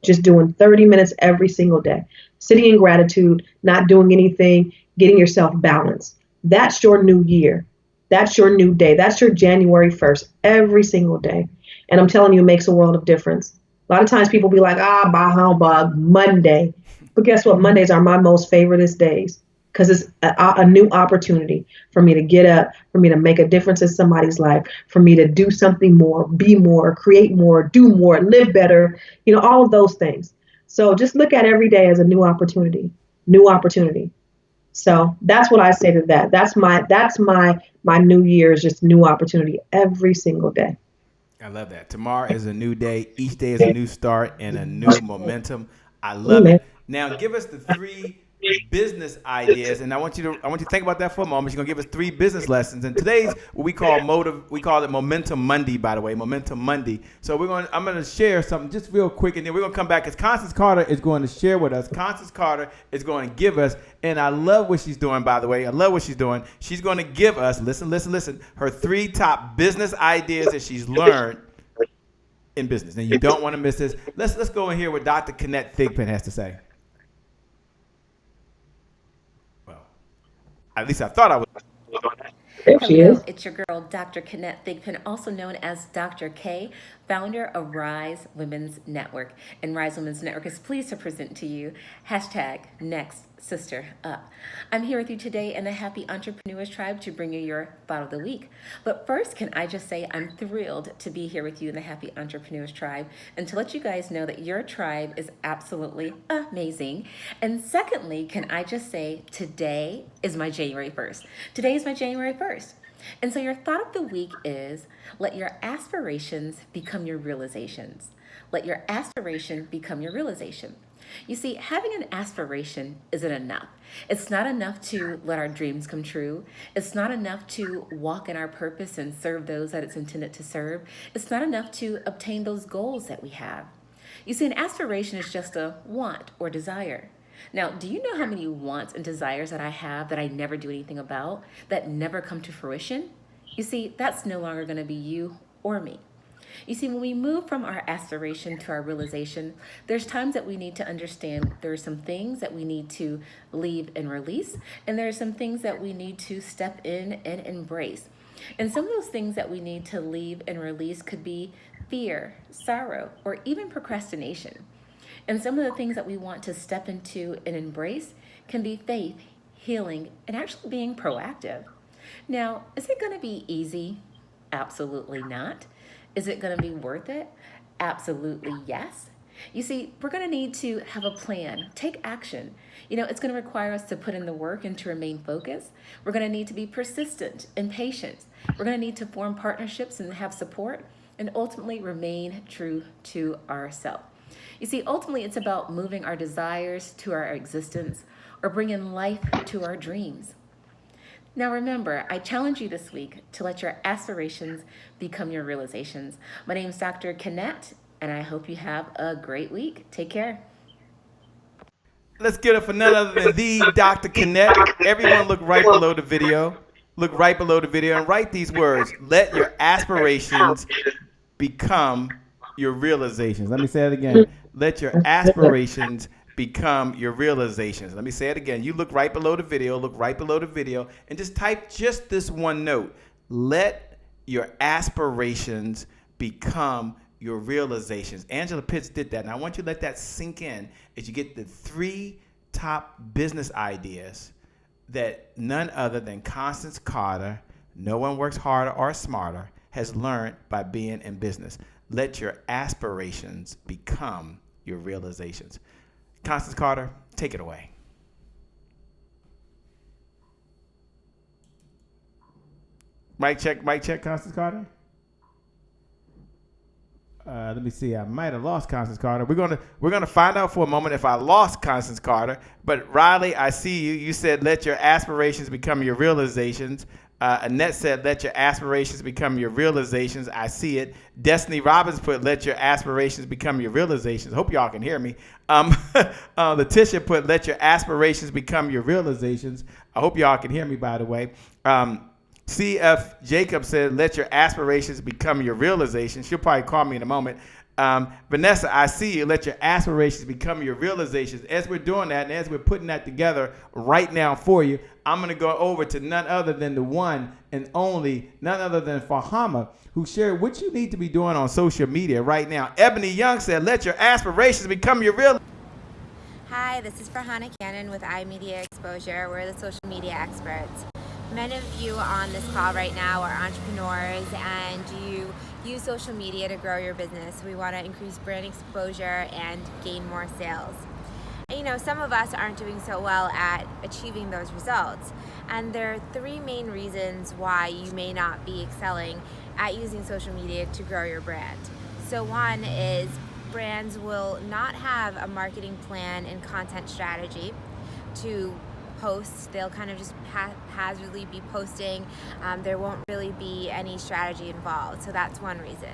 Just doing 30 minutes every single day, sitting in gratitude, not doing anything, getting yourself balanced. That's your new year. That's your new day. That's your January 1st, every single day. And I'm telling you, it makes a world of difference. A lot of times people be like, bah humbug, Monday. But guess what? Mondays are my most favoriteest days because it's a new opportunity for me to get up, for me to make a difference in somebody's life, for me to do something more, be more, create more, do more, live better, all of those things. So just look at every day as a new opportunity. So that's what I say to that. That's my new year is just new opportunity every single day. I love that. Tomorrow is a new day. Each day is a new start and a new momentum. I love it. Now give us the 3 business ideas, and I want you to think about that for a moment. You're gonna give us 3 business lessons, and today's what we call it Momentum Monday, by the way, Momentum Monday. So I'm gonna share something just real quick, and then we're gonna come back because Constance Carter is going to share with us. Constance Carter is going to give us, and I love what she's doing, by the way. I love what she's doing. She's going to give us, listen, her 3 top business ideas that she's learned in business, and you don't want to miss this. Let's go and hear what Dr. Kenneth Thigpen has to say. At least I thought I was. There she is. Hello, it's your girl, Dr. Kenneth Thigpen, also known as Dr. K, founder of Rise Women's Network. And Rise Women's Network is pleased to present to you #NextSisterUp. I'm here with you today in the Happy Entrepreneurs Tribe to bring you your thought of the week. But first, can I just say I'm thrilled to be here with you in the Happy Entrepreneurs Tribe and to let you guys know that your tribe is absolutely amazing. And secondly, can I just say today is my January 1st. Today is my January 1st. And so your thought of the week is let your aspirations become your realizations. Let your aspiration become your realization. You see, having an aspiration isn't enough. It's not enough to let our dreams come true. It's not enough to walk in our purpose and serve those that it's intended to serve. It's not enough to obtain those goals that we have. You see, an aspiration is just a want or desire. Now, do you know how many wants and desires that I have that I never do anything about, that never come to fruition? You see, that's no longer going to be you or me. You see, when we move from our aspiration to our realization, there's times that we need to understand there are some things that we need to leave and release, and there are some things that we need to step in and embrace. And some of those things that we need to leave and release could be fear, sorrow, or even procrastination. And some of the things that we want to step into and embrace can be faith, healing, and actually being proactive. Now, is it going to be easy? Absolutely not. Is it going to be worth it? Absolutely yes. You see, we're going to need to have a plan, take action. It's going to require us to put in the work and to remain focused. We're going to need to be persistent and patient. We're going to need to form partnerships and have support, and ultimately remain true to ourselves. You see, ultimately, it's about moving our desires to our existence or bringing life to our dreams. Now remember, I challenge you this week to let your aspirations become your realizations. My name is Dr. Kenneth, and I hope you have a great week. Take care. Let's get it for none other than the Dr. Kenneth. Everyone look right below the video. Look right below the video and write these words. Let your aspirations become your realizations. Let me say it again. Let your aspirations become your realizations. Let me say it again. You look right below the video, and just type just this one note. Let your aspirations become your realizations. Angela Pitts did that. And I want you to let that sink in as you get the 3 top business ideas that none other than Constance Carter, no one works harder or smarter, has learned by being in business. Let your aspirations become your realizations. Constance Carter, take it away. Mic check, Constance Carter. Let me see. I might have lost Constance Carter. We're gonna find out for a moment if I lost Constance Carter. But Riley, I see you. You said let your aspirations become your realizations. Annette said, let your aspirations become your realizations. I see it. Destiny Robbins put, let your aspirations become your realizations. Hope y'all can hear me. Letitia put, let your aspirations become your realizations. I hope y'all can hear me, by the way. CF Jacob said, let your aspirations become your realizations. She'll probably call me in a moment. Vanessa, I see you. Let your aspirations become your realizations. As we're doing that and as we're putting that together right now for you, I'm going to go over to none other than the one and only, none other than Fahama, who shared what you need to be doing on social media right now. Ebony Young said, let your aspirations become your real. Hi, this is Farhana Cannon with iMedia Exposure. We're the social media experts. Many of you on this call right now are entrepreneurs and you use social media to grow your business. We want to increase brand exposure and gain more sales. And, you know, some of us aren't doing so well at achieving those results. And there are 3 main reasons why you may not be excelling at using social media to grow your brand. So one is brands will not have a marketing plan and content strategy to post. They'll kind of just haphazardly be posting. There won't really be any strategy involved. So that's one reason.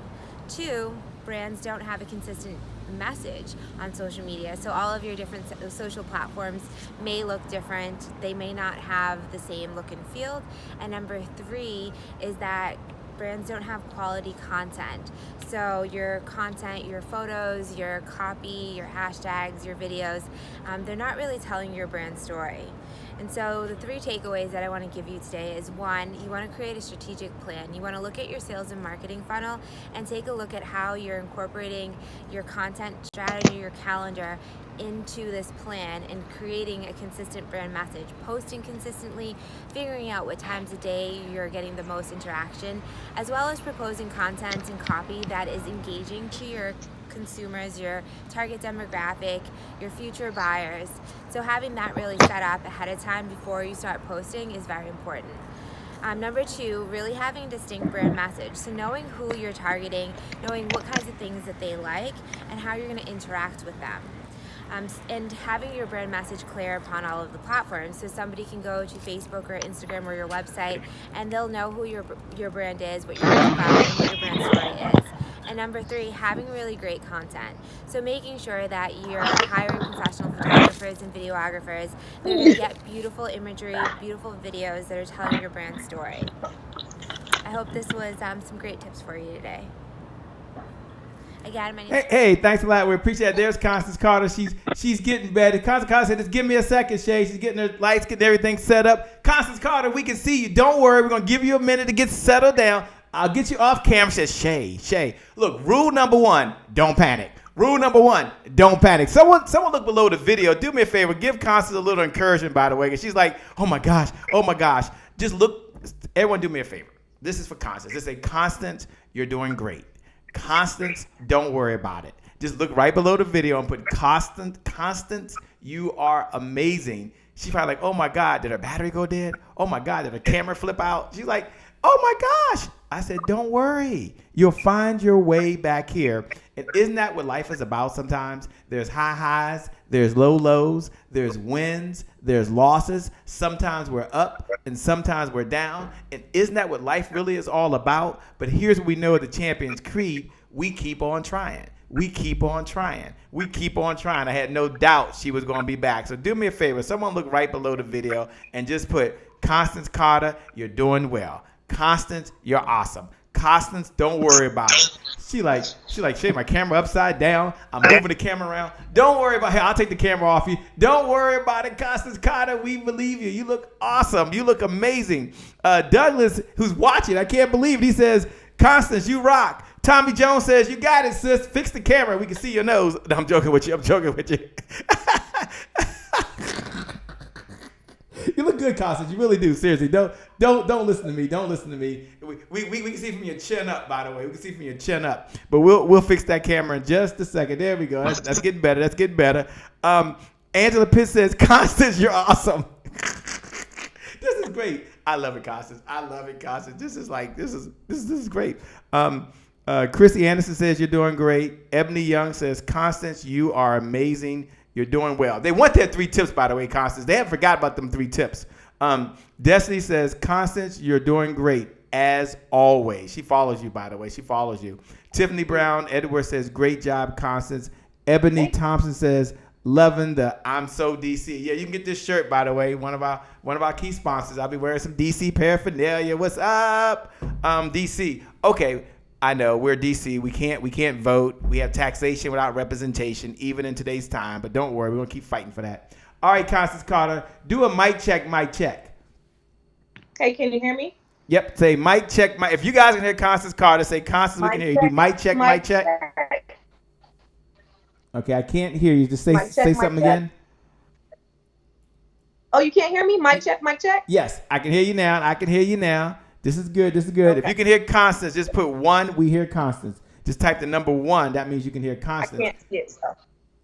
2, brands don't have a consistent message on social media. So all of your different social platforms may look different. They may not have the same look and feel. And number 3 is that brands don't have quality content. So your content, your photos, your copy, your hashtags, your videos, they're not really telling your brand story. And so the 3 takeaways that I want to give you today is 1, you want to create a strategic plan. You want to look at your sales and marketing funnel and take a look at how you're incorporating your content strategy, your calendar into this plan and creating a consistent brand message, posting consistently, figuring out what times a day you're getting the most interaction, as well as proposing content and copy that is engaging to your consumers, your target demographic, your future buyers. So having that really set up ahead of time before you start posting is very important. Number 2, really having a distinct brand message. So knowing who you're targeting, knowing what kinds of things that they like, and how you're going to interact with them. And having your brand message clear upon all of the platforms. So somebody can go to Facebook or Instagram or your website and they'll know who your brand is, what your profile and what your brand story is. And number 3, having really great content. So making sure that you're hiring professional photographers and videographers that are going to get beautiful imagery, beautiful videos that are telling your brand story. I hope this was some great tips for you today. Again, hey, thanks a lot. We appreciate it. There's Constance Carter. She's getting better. Constance Carter said, just give me a second, Shay. She's getting her lights, getting everything set up. Constance Carter, we can see you. Don't worry. We're going to give you a minute to get settled down. I'll get you off camera. Says Shay. Look, rule number 1, don't panic. Rule number 1, don't panic. Someone look below the video. Do me a favor. Give Constance a little encouragement, by the way, because she's like, oh my gosh. Just look. Everyone do me a favor. This is for Constance. Just say, Constance, you're doing great. Constance, don't worry about it. Just look right below the video and put Constance, you are amazing. She's probably like, oh my God, did her battery go dead? Oh my God, did her camera flip out? She's like, oh my gosh. I said, don't worry. You'll find your way back here. And isn't that what life is about sometimes? There's high highs, there's low lows, there's wins, there's losses. Sometimes we're up and sometimes we're down. And isn't that what life really is all about? But here's what we know at the Champions Creed. We keep on trying. We keep on trying. I had no doubt she was going to be back. So do me a favor. Someone look right below the video and just put, Constance Carter, you're doing well. Constance, you're awesome. Constance, don't worry about it. She like, shake my camera upside down. I'm moving the camera around. Don't worry about it. I'll take the camera off you. Don't worry about it, Constance Carter. We believe you. You look awesome. You look amazing. Douglas, who's watching, I can't believe it. He says, Constance, you rock. Tommy Jones says, you got it, sis. Fix the camera. We can see your nose. No, I'm joking with you. You look good, Constance. You really do. Seriously, don't listen to me. Don't listen to me. We can see from your chin up, by the way. We can see from your chin up. But we'll fix that camera in just a second. There we go. That's getting better. That's getting better. Angela Pitt says, Constance, you're awesome. This is great. I love it, Constance. I love it, Constance. This is great. Chrissy Anderson says you're doing great. Ebony Young says, Constance, you are amazing. You're doing well. They want their 3 tips, by the way, Constance. They haven't forgot about them 3 tips. Destiny says, Constance, you're doing great, as always. She follows you, by the way. She follows you. Tiffany Brown Edward says, great job, Constance. Ebony Thompson says, loving the I'm so DC. Yeah, you can get this shirt, by the way. One of our key sponsors. I'll be wearing some DC paraphernalia. What's up, DC? Okay. I know we're DC. We can't vote. We have taxation without representation, even in today's time. But don't worry, we're gonna keep fighting for that. All right, Constance Carter, do a mic check, mic check. Hey, can you hear me? Yep. Say mic check. If you guys can hear Constance Carter, say Constance, we can hear you. Do mic check, mic check. Okay, I can't hear you. Just say something again. Oh, you can't hear me? Mic check, mic check. Yes, I can hear you now. This is good. Okay. If you can hear Constance, just put 1. We hear Constance. Just type the number 1. That means you can hear Constance. I can't see it, so.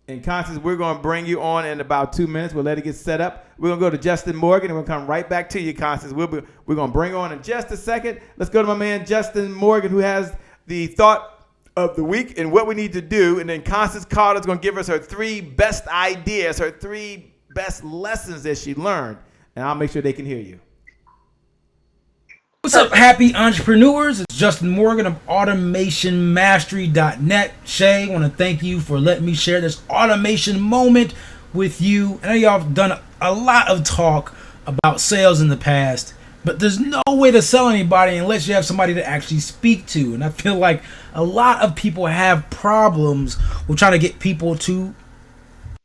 And Constance, we're going to bring you on in about 2 minutes. We'll let it get set up. We're going to go to Justin Morgan, and we'll come right back to you, Constance. We're going to bring you on in just a second. Let's go to my man, Justin Morgan, who has the thought of the week and what we need to do. And then Constance Carter is going to give us her 3 best ideas, her 3 best lessons that she learned. And I'll make sure they can hear you. What's up, happy entrepreneurs? It's Justin Morgan of automationmastery.net. Shay, I want to thank you for letting me share this automation moment with you. I know y'all have done a lot of talk about sales in the past, but there's no way to sell anybody unless you have somebody to actually speak to. And I feel like a lot of people have problems with trying to get people to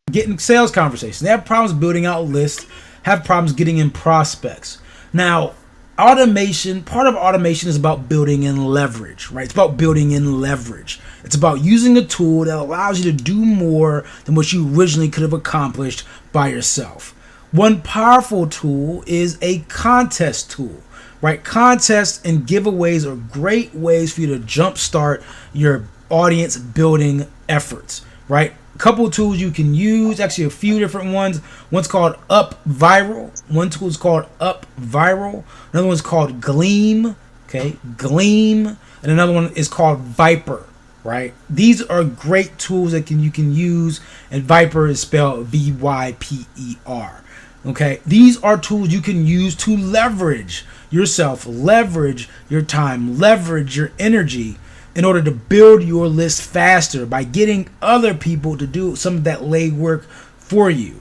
get in sales conversations. They have problems building out lists, have problems getting in prospects. Now, part of automation is about building in leverage, right? It's about building in leverage. It's about using a tool that allows you to do more than what you originally could have accomplished by yourself. One powerful tool is a contest tool, right? Contests and giveaways are great ways for you to jumpstart your audience building efforts, right? Couple of tools you can use, actually a few different ones. One's called Up Viral. One tool is called Up Viral. Another one's called Gleam. Okay, Gleam. And another one is called Viper. Right? These are great tools that you can use, and Viper is spelled V-Y-P-E-R. Okay, these are tools you can use to leverage yourself, leverage your time, leverage your energy, in order to build your list faster by getting other people to do some of that legwork for you.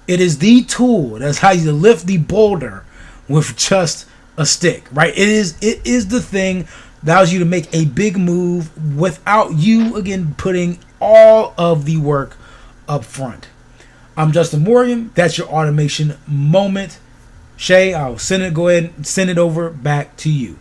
It is the tool that's how you lift the boulder with just a stick, right? It is the thing that allows you to make a big move without you, again, putting all of the work up front. I'm Justin Morgan. That's your automation moment. Shay, I'll go ahead and send it over back to you.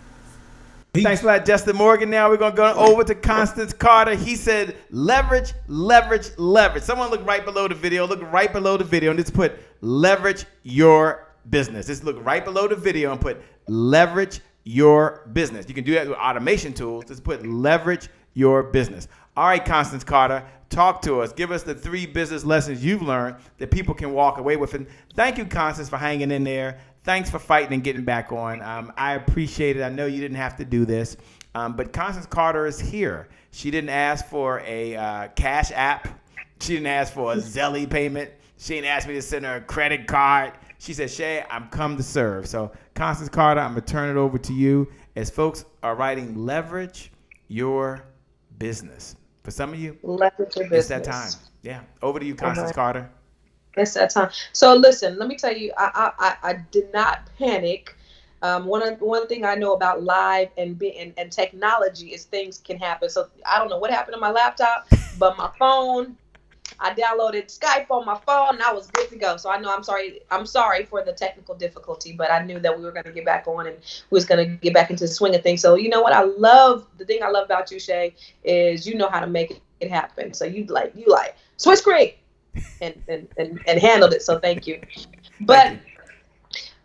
Thanks for that, Justin Morgan. Now we're going to go over to Constance Carter. He said, leverage, leverage, leverage. Someone look right below the video. Look right below the video and just put leverage your business. Just look right below the video and put leverage your business. You can do that with automation tools. Just put leverage your business. All right, Constance Carter, talk to us. Give us the 3 business lessons you've learned that people can walk away with. And thank you, Constance, for hanging in there. Thanks for fighting and getting back on. I appreciate it. I know you didn't have to do this, but Constance Carter is here. She didn't ask for a Cash App. She didn't ask for a Zelle payment. She didn't ask me to send her a credit card. She said, Shay, I'm come to serve. So, Constance Carter, I'm going to turn it over to you as folks are writing leverage your business. For some of you, Leverage your business. It's that time. Yeah. Over to you, Constance Carter. It's that time. So listen, let me tell you, I did not panic. One thing I know about live and technology is things can happen. So I don't know what happened to my laptop, but my phone, I downloaded Skype on my phone and I was good to go. So I know I'm sorry for the technical difficulty, but I knew that we were going to get back on and we was going to get back into the swing of things. So you know what the thing I love about you, Shay, is you know how to make it happen. So you like Swiss Creek and handled it. So thank you. But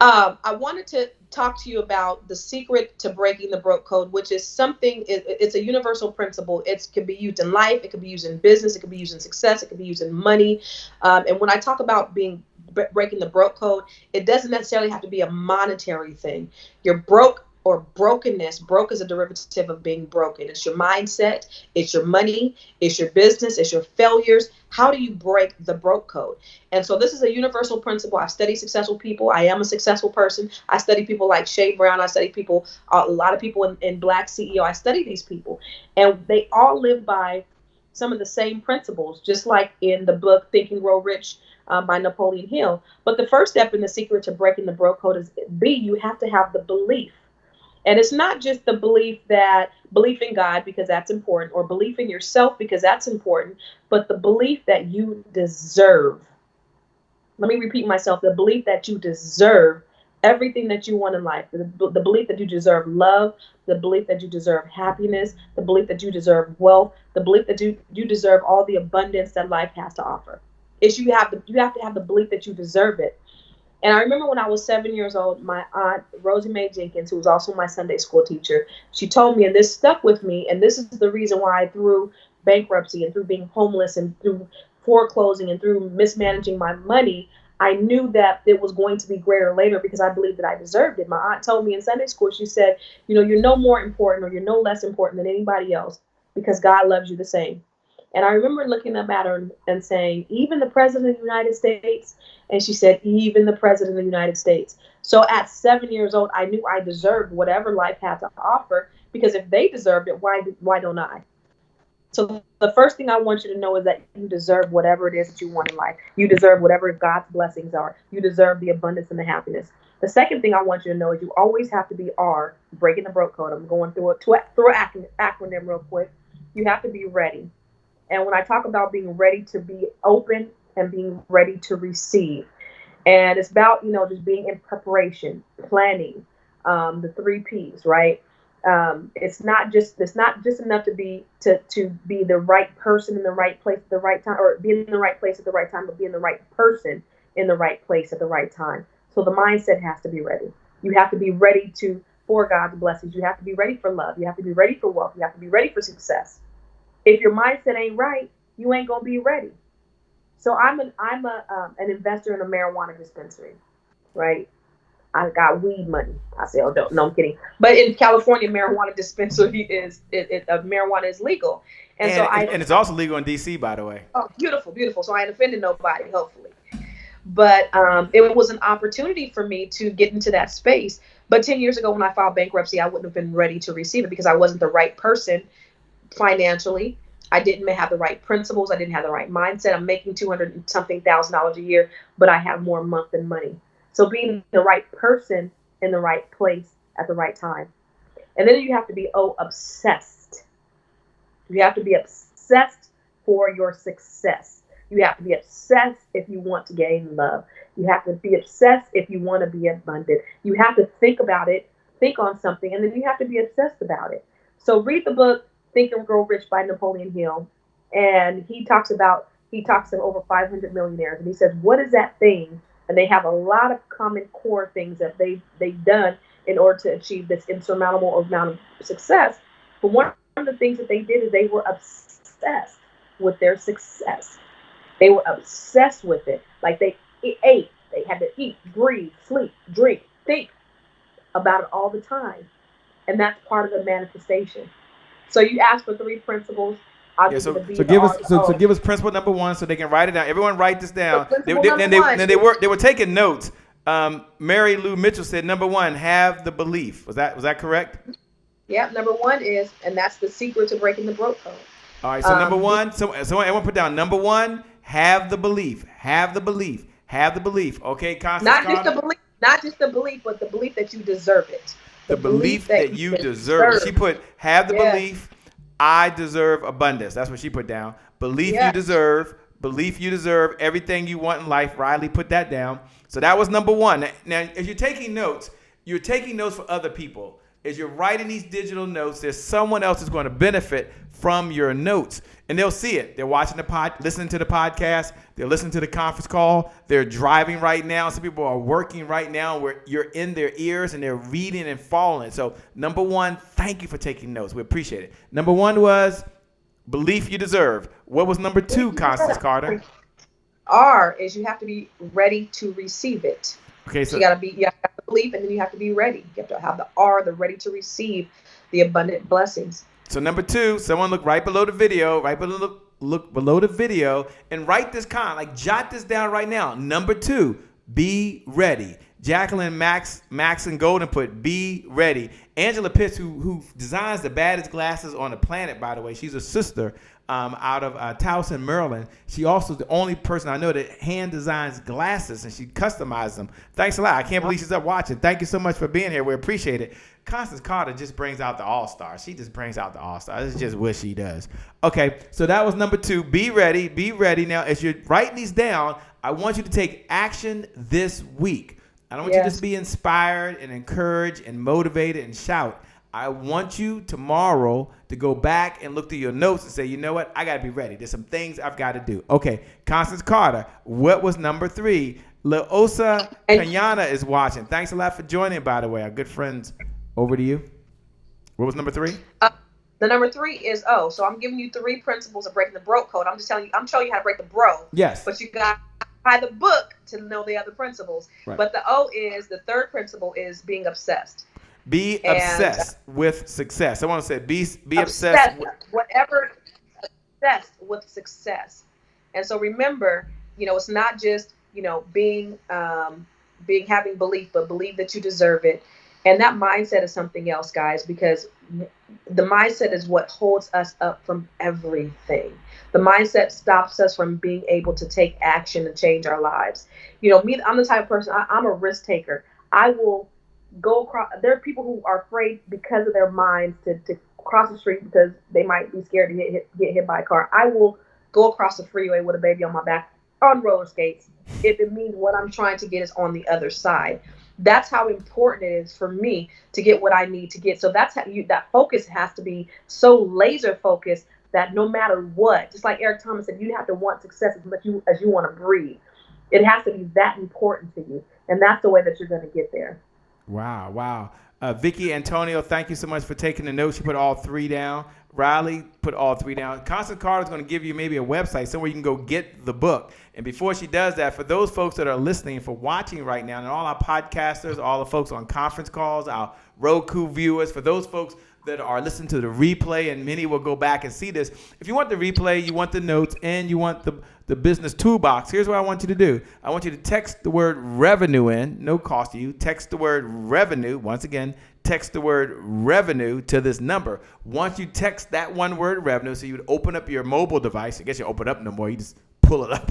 I wanted to talk to you about the secret to breaking the B.R.O.K.E Code, which is something, it's a universal principle. It can be used in life, it can be used in business, it can be used in success, it can be used in money. And when I talk about breaking the B.R.O.K.E Code, it doesn't necessarily have to be a monetary thing. You're broke or brokenness. Broke is a derivative of being broken. It's your mindset, it's your money, it's your business, it's your failures. How do you break the B.R.O.K.E Code? And so this is a universal principle. I've studied successful people. I am a successful person. I study people like Shay Brown. I study people, a lot of people in Black CEO. I study these people, and they all live by some of the same principles, just like in the book Think and Grow Rich by Napoleon Hill. But the first step in the secret to breaking the B.R.O.K.E Code is you have to have the belief. And it's not just the belief in God, because that's important, or belief in yourself, because that's important, but the belief that you deserve. Let me repeat myself. The belief that you deserve everything that you want in life. The belief that you deserve love, the belief that you deserve happiness, the belief that you deserve wealth, the belief that you deserve all the abundance that life has to offer. You have to have the belief that you deserve it. And I remember when I was 7 years old, my aunt, Rosie Mae Jenkins, who was also my Sunday school teacher, she told me, and this stuck with me, and this is the reason why through bankruptcy and through being homeless and through foreclosing and through mismanaging my money, I knew that it was going to be greater later because I believed that I deserved it. My aunt told me in Sunday school, she said, you're no more important or you're no less important than anybody else because God loves you the same. And I remember looking up at her and saying, even the president of the United States? And she said, even the president of the United States. So at 7 years old, I knew I deserved whatever life had to offer, because if they deserved it, why don't I? So the first thing I want you to know is that you deserve whatever it is that you want in life. You deserve whatever God's blessings are. You deserve the abundance and the happiness. The second thing I want you to know is you always have to be breaking the B.R.O.K.E Code. I'm going through an acronym real quick. You have to be ready. And when I talk about being ready to be open and being ready to receive, and it's about, just being in preparation, planning, the 3 P's, right? It's not just enough to be the right person in the right place at the right time, or be in the right place at the right time, but being the right person in the right place at the right time. So the mindset has to be ready. You have to be ready for God's blessings. You have to be ready for love. You have to be ready for wealth. You have to be ready for success. If your mindset ain't right, you ain't gonna be ready. So I'm an investor in a marijuana dispensary, right? I got weed money. I say, oh, no, I'm kidding. But in California, marijuana dispensary marijuana is legal, and it's also legal in DC, by the way. Oh, beautiful, beautiful. So I ain't offended nobody, hopefully. But it was an opportunity for me to get into that space. But 10 years ago, when I filed bankruptcy, I wouldn't have been ready to receive it because I wasn't the right person financially. I didn't have the right principles. I didn't have the right mindset. I'm making $200-something thousand a year, but I have more month than money. So being the right person in the right place at the right time. And then you have to be obsessed. You have to be obsessed for your success. You have to be obsessed if you want to gain love. You have to be obsessed if you want to be abundant. You have to think about it, think on something, and then you have to be obsessed about it. So read the book Think and Grow Rich by Napoleon Hill, and he talks to over 500 millionaires, and he says, what is that thing? And they have a lot of common core things that they've done in order to achieve this insurmountable amount of success. But one of the things that they did is they were obsessed with their success. They were obsessed with it. Like they ate, they had to eat, breathe, sleep, drink, think about it all the time. And that's part of the manifestation. So you asked for 3 principles. So give us principle number 1 so they can write it down. Everyone write this down. They were taking notes. Mary Lou Mitchell said number 1, have the belief. Was that correct? Yeah, number 1 is, and that's the secret to breaking the B.R.O.K.E Code. All right, so number 1, so everyone put down number 1, have the belief. Have the belief. Have the belief. Okay, Constance Carter? Not just the belief, but the belief that you deserve it. The belief that you deserve it. She put, have the belief, I deserve abundance. That's what she put down. Belief you deserve. Belief you deserve everything you want in life. Riley put that down. So that was number one. Now, as you're taking notes for other people. As you're writing these digital notes, there's someone else who's going to benefit from your notes. And they'll see it. They're watching listening to the podcast. They're listening to the conference call. They're driving right now. Some people are working right now where you're in their ears and they're reading and following. So number one, thank you for taking notes. We appreciate it. Number one was belief you deserve. What was number two, Constance Carter? R is you have to be ready to receive it. Okay, so you have to have the belief, and then you have to be ready. You have to have the R, the ready to receive the abundant blessings. So number two, someone look right below the video, look below the video, and write this jot this down right now. Number two, be ready. Jacqueline Max and Golden put be ready. Angela Pitts, who designs the baddest glasses on the planet, by the way, she's a sister out of Towson, Maryland. She also is the only person I know that hand designs glasses, and she customizes them. Thanks a lot. I can't believe she's up watching. Thank you so much for being here. We appreciate it. Constance Carter just brings out the all-stars. She just brings out the all-stars. It's just what she does. Okay, so that was number two. Be ready. Be ready. Now, as you're writing these down, I want you to take action this week. I don't want you to just be inspired and encouraged and motivated and shout. I want you tomorrow to go back and look through your notes and say, you know what? I got to be ready. There's some things I've got to do. Okay, Constance Carter, what was number three? Laosa Kanyana is watching. Thanks a lot for joining, by the way. Our good friends, over to you. What was number three? The number three is O. So I'm giving you 3 principles of breaking the B.R.O.K.E Code. I'm showing you how to break the B.R.O. Yes. But you got to buy the book to know the other principles. Right. But the O is, the third principle is being obsessed. Be obsessed with success. I want to say be obsessed with obsessed with success. And so remember, it's not just, having belief, but believe that you deserve it. And that mindset is something else, guys, because the mindset is what holds us up from everything. The mindset stops us from being able to take action and change our lives. Me, I'm the type of person, I'm a risk taker. I will go across. There are people who are afraid because of their minds to cross the street because they might be scared to get hit by a car. I will go across the freeway with a baby on my back on roller skates if it means what I'm trying to get is on the other side. That's how important it is for me to get what I need to get. So that's how that focus has to be so laser focused that no matter what, just like Eric Thomas said, you have to want success as much as you want to breathe. It has to be that important to you, and that's the way that you're going to get there. Wow. Vicky Antonio, thank you so much for taking the notes. You put all 3 down. Riley put all 3 down. Constance Carter is going to give you maybe a website somewhere you can go get the book. And before she does that, for those folks that are listening, for watching right now, and all our podcasters, all the folks on conference calls, our Roku viewers, for those folks that are listening to the replay, and many will go back and see this. If you want the replay, you want the notes, and you want the business toolbox, here's what I want you to do. I want you to text the word revenue in, no cost to you. Text the word revenue. Once again, text the word revenue to this number. Once you text that one word revenue, so you would open up your mobile device. I guess you open up no more. You just pull it up.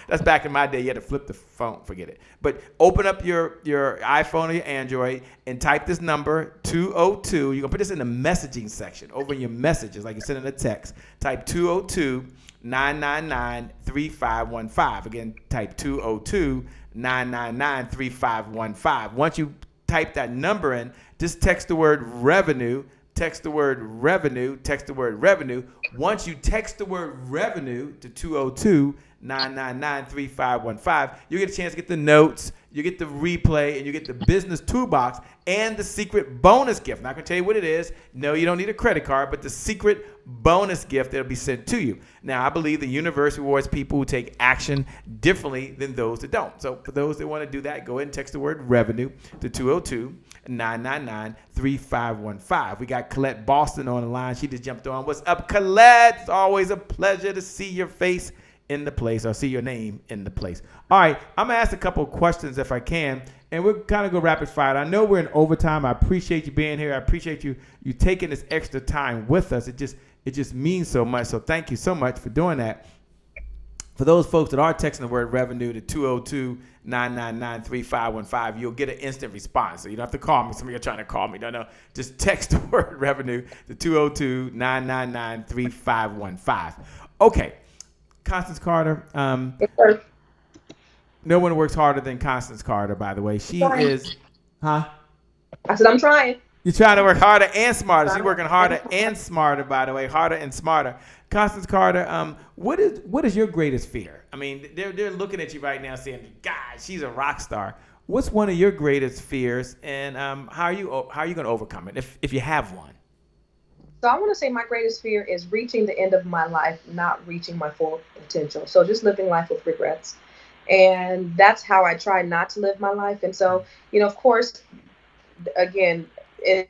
That's back in my day. You had to flip the phone. Forget it. But open up your iPhone or your Android and type this number 202. You're going to put this in the messaging section over in your messages like you're sending a text. Type 202-999-3515. Again, type 202-999-3515. Once you type that number in, just text the word revenue. Text the word revenue. Text the word revenue. Once you text the word revenue to 202-999-3515, you get a chance to get the notes, you get the replay, and you get the business toolbox and the secret bonus gift. I'm not going to tell you what it is. No, you don't need a credit card, but the secret bonus gift that'll be sent to you. Now, I believe the universe rewards people who take action differently than those that don't. So for those that want to do that, go ahead and text the word revenue to 202-999-3515. We got Colette Boston on the line. She just jumped on. What's up, Colette? It's always a pleasure to see your face in the place, or see your name in the place. All right, I'm going to ask a couple of questions if I can, and we'll kind of go rapid fire. I know we're in overtime. I appreciate you being here. I appreciate you taking this extra time with us. It just means so much, so thank you so much for doing that. For those folks that are texting the word revenue to 202-999-3515, you'll get an instant response. So you don't have to call me. Some of you are trying to call me. No. Just text the word revenue to 202-999-3515. Okay. Constance Carter. No one works harder than Constance Carter, by the way. She is, huh? I said, I'm trying. You're trying to work harder and smarter. She's working harder and smarter, by the way, harder and smarter. Constance Carter, what is your greatest fear? I mean, they're looking at you right now saying, God, she's a rock star. What's one of your greatest fears, and how are you going to overcome it if you have one? So I want to say my greatest fear is reaching the end of my life, not reaching my full potential. So just living life with regrets. And that's how I try not to live my life. And so, of course, again, in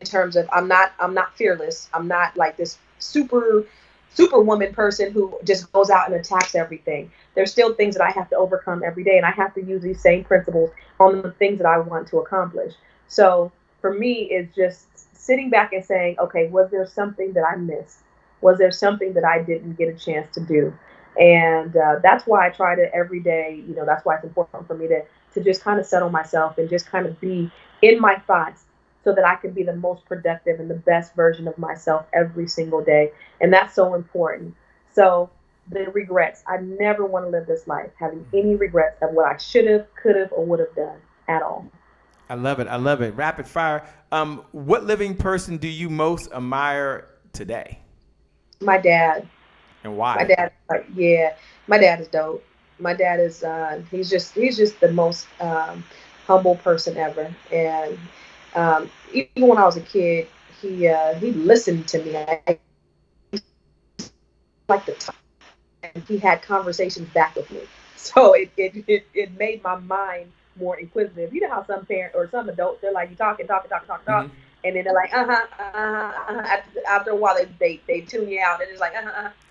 terms of I'm not fearless. I'm not like this superwoman person who just goes out and attacks everything. There's still things that I have to overcome every day, and I have to use these same principles on the things that I want to accomplish. So for me, it's just sitting back and saying, okay, was there something that I missed? Was there something that I didn't get a chance to do? And that's why I try to every day, that's why it's important for me to just kind of settle myself and just kind of be in my thoughts so that I can be the most productive and the best version of myself every single day. And that's so important. So the regrets, I never want to live this life having any regrets of what I should have, could have, or would have done at all. I love it. Rapid fire. What living person do you most admire today? My dad. And why? My dad, my dad is dope. My dad is, he's just the most humble person ever. And even when I was a kid, he listened to me. I like the talk, and he had conversations back with me. So it made my mind more inquisitive. You know how some parents or some adults, they're like, you talk, mm-hmm. And then they're like, After a while, they tune you out, and it's like,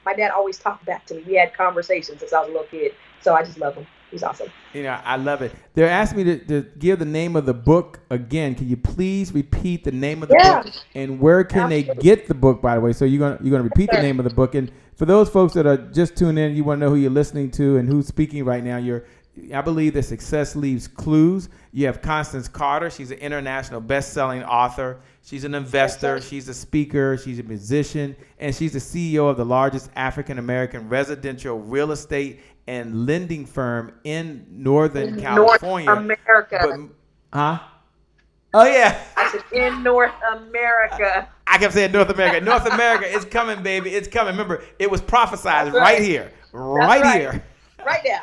My dad always talked back to me. We had conversations since I was a little kid, so I just love him. He's awesome. I love it. They're asking me to give the name of the book again. Can you please repeat the name of the book, and where can they get the book? By the way, so you're gonna repeat the name of the book, and for those folks that are just tuning in, you want to know who you're listening to and who's speaking right now. I believe that success leaves clues. You have Constance Carter. She's an international best-selling author. She's an investor. She's a speaker. She's a musician. And she's the CEO of the largest African-American residential real estate and lending firm in Northern California. North America. Oh, yeah. I said in North America. I kept saying North America. North America is coming, baby. It's coming. Remember, it was prophesied right here. Right here. Right now.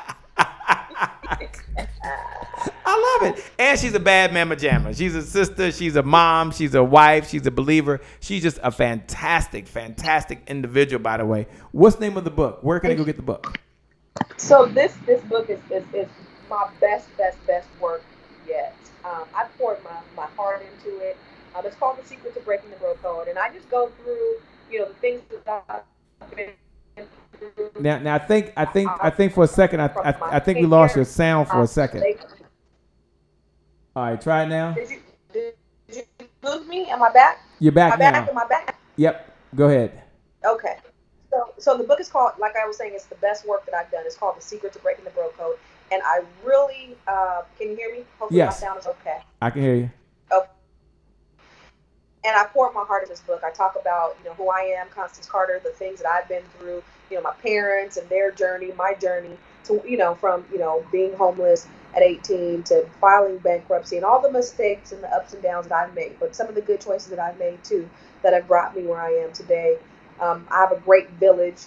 I love it. And she's a bad mama jamma. She's a sister. She's a mom. She's a wife. She's a believer. She's just a fantastic, fantastic individual, by the way. What's the name of the book? Where can I go get the book? So this book is my best work yet. I poured my heart into it. It's called The Secret to Breaking the B.R.O.K.E Code. And I just go through, the things that I've been through. Now I think for a second I think we lost your sound for a second. All right, try it now. Did you lose me? Am I back? You're back now. Am I back? Yep. Go ahead. Okay. So the book is called, like I was saying, it's the best work that I've done. It's called The Secret to Breaking the B.R.O.K.E Code. And I really, can you hear me? Hopefully yes. My sound is okay. I can hear you. Okay. And I poured my heart in this book. I talk about, who I am, Constance Carter, the things that I've been through, my parents and their journey, my journey to, from, being homeless at 18 to filing bankruptcy and all the mistakes and the ups and downs that I've made, but some of the good choices that I've made too, that have brought me where I am today. I have a great village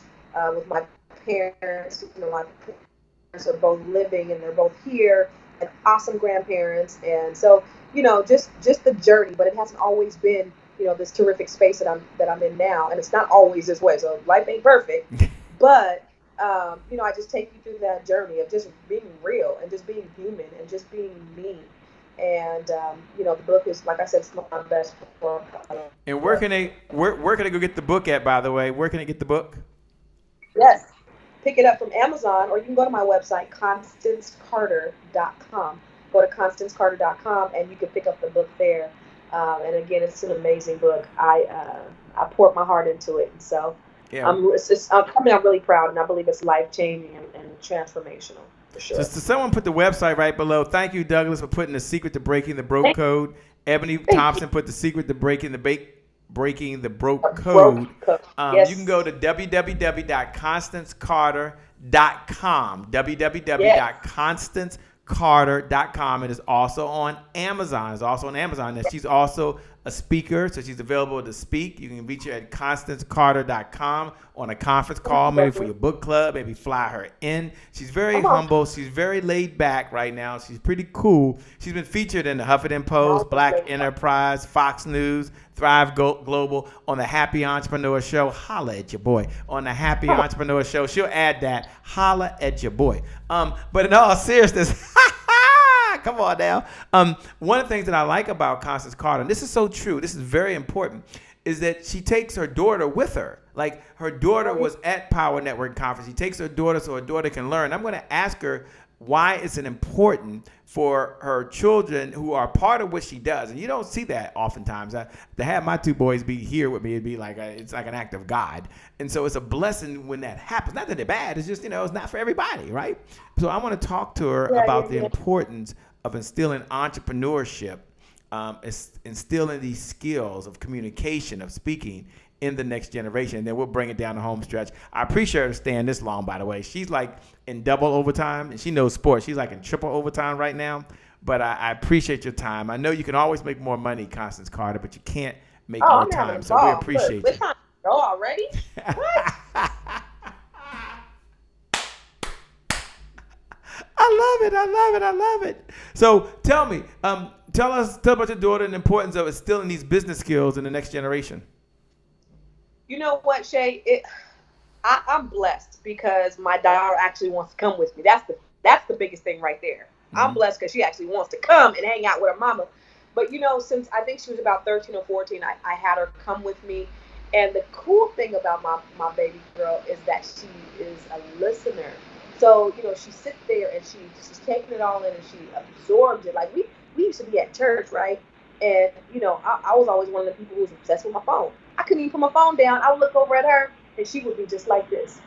with my parents. My parents are both living and they're both here, and awesome grandparents. And so, just the journey, but it hasn't always been, this terrific space that I'm in now. And it's not always this way. So life ain't perfect, but, I just take you through that journey of just being real and just being human and just being me. And, the book is, like I said, it's my best book. And where can they go get the book at, by the way? Where can they get the book? Yes. Pick it up from Amazon, or you can go to my website, constancecarter.com. Go to constancecarter.com, and you can pick up the book there. And again, it's an amazing book. I poured my heart into it. And so Yeah. I'm really proud, and I believe it's life changing and transformational for sure. So someone put the website right below. Thank you, Douglas, for putting the secret to breaking the broke Thank code. Ebony you. Thompson put the secret to breaking the broke Broke code. code. You can Yes. go to www.constancecarter.com. Yes. www.constancecarter.com. It is also on Amazon. And she's also a speaker, so she's available to speak. You can reach her at constancecarter.com on a conference call, maybe for your book club, maybe fly her in. She's very humble. She's very laid back right now. She's pretty cool. She's been featured in the Huffington Post, Black Enterprise, Fox News, Thrive Global, on the Happy Entrepreneur Show. Holla at your boy. On the Happy Entrepreneur Show. She'll add that. Holla at your boy. But in all seriousness, come on now. One of the things that I like about Constance Carter, and this is so true, this is very important, is that she takes her daughter with her. Like, her daughter was at Power Network Conference. She takes her daughter so her daughter can learn. I'm going to ask her why is it important for her children who are part of what she does. And you don't see that oftentimes. To have my two boys be here with me, it'd be like it's like an act of God. And so it's a blessing when that happens. Not that they're bad. It's just, it's not for everybody, right? So I want to talk to her about the importance of instilling entrepreneurship, instilling these skills of communication, of speaking in the next generation. And then we'll bring it down the home stretch. I appreciate her staying this long, by the way. She's like in double overtime, and she knows sports. She's like in triple overtime right now. But I appreciate your time. I know you can always make more money, Constance Carter, but you can't make more time. So we appreciate you. We're trying to go already? What? I love it. So tell me, tell about your daughter and the importance of instilling these business skills in the next generation. You know what, Shay? I'm blessed because my daughter actually wants to come with me. That's the biggest thing right there. Mm-hmm. I'm blessed because she actually wants to come and hang out with her mama. But since I think she was about 13 or 14, I had her come with me. And the cool thing about my baby girl is that she is a listener. So, she sits there and she's taking it all in and she absorbs it. Like we used to be at church, right? And, I was always one of the people who was obsessed with my phone. I couldn't even put my phone down. I would look over at her and she would be just like this.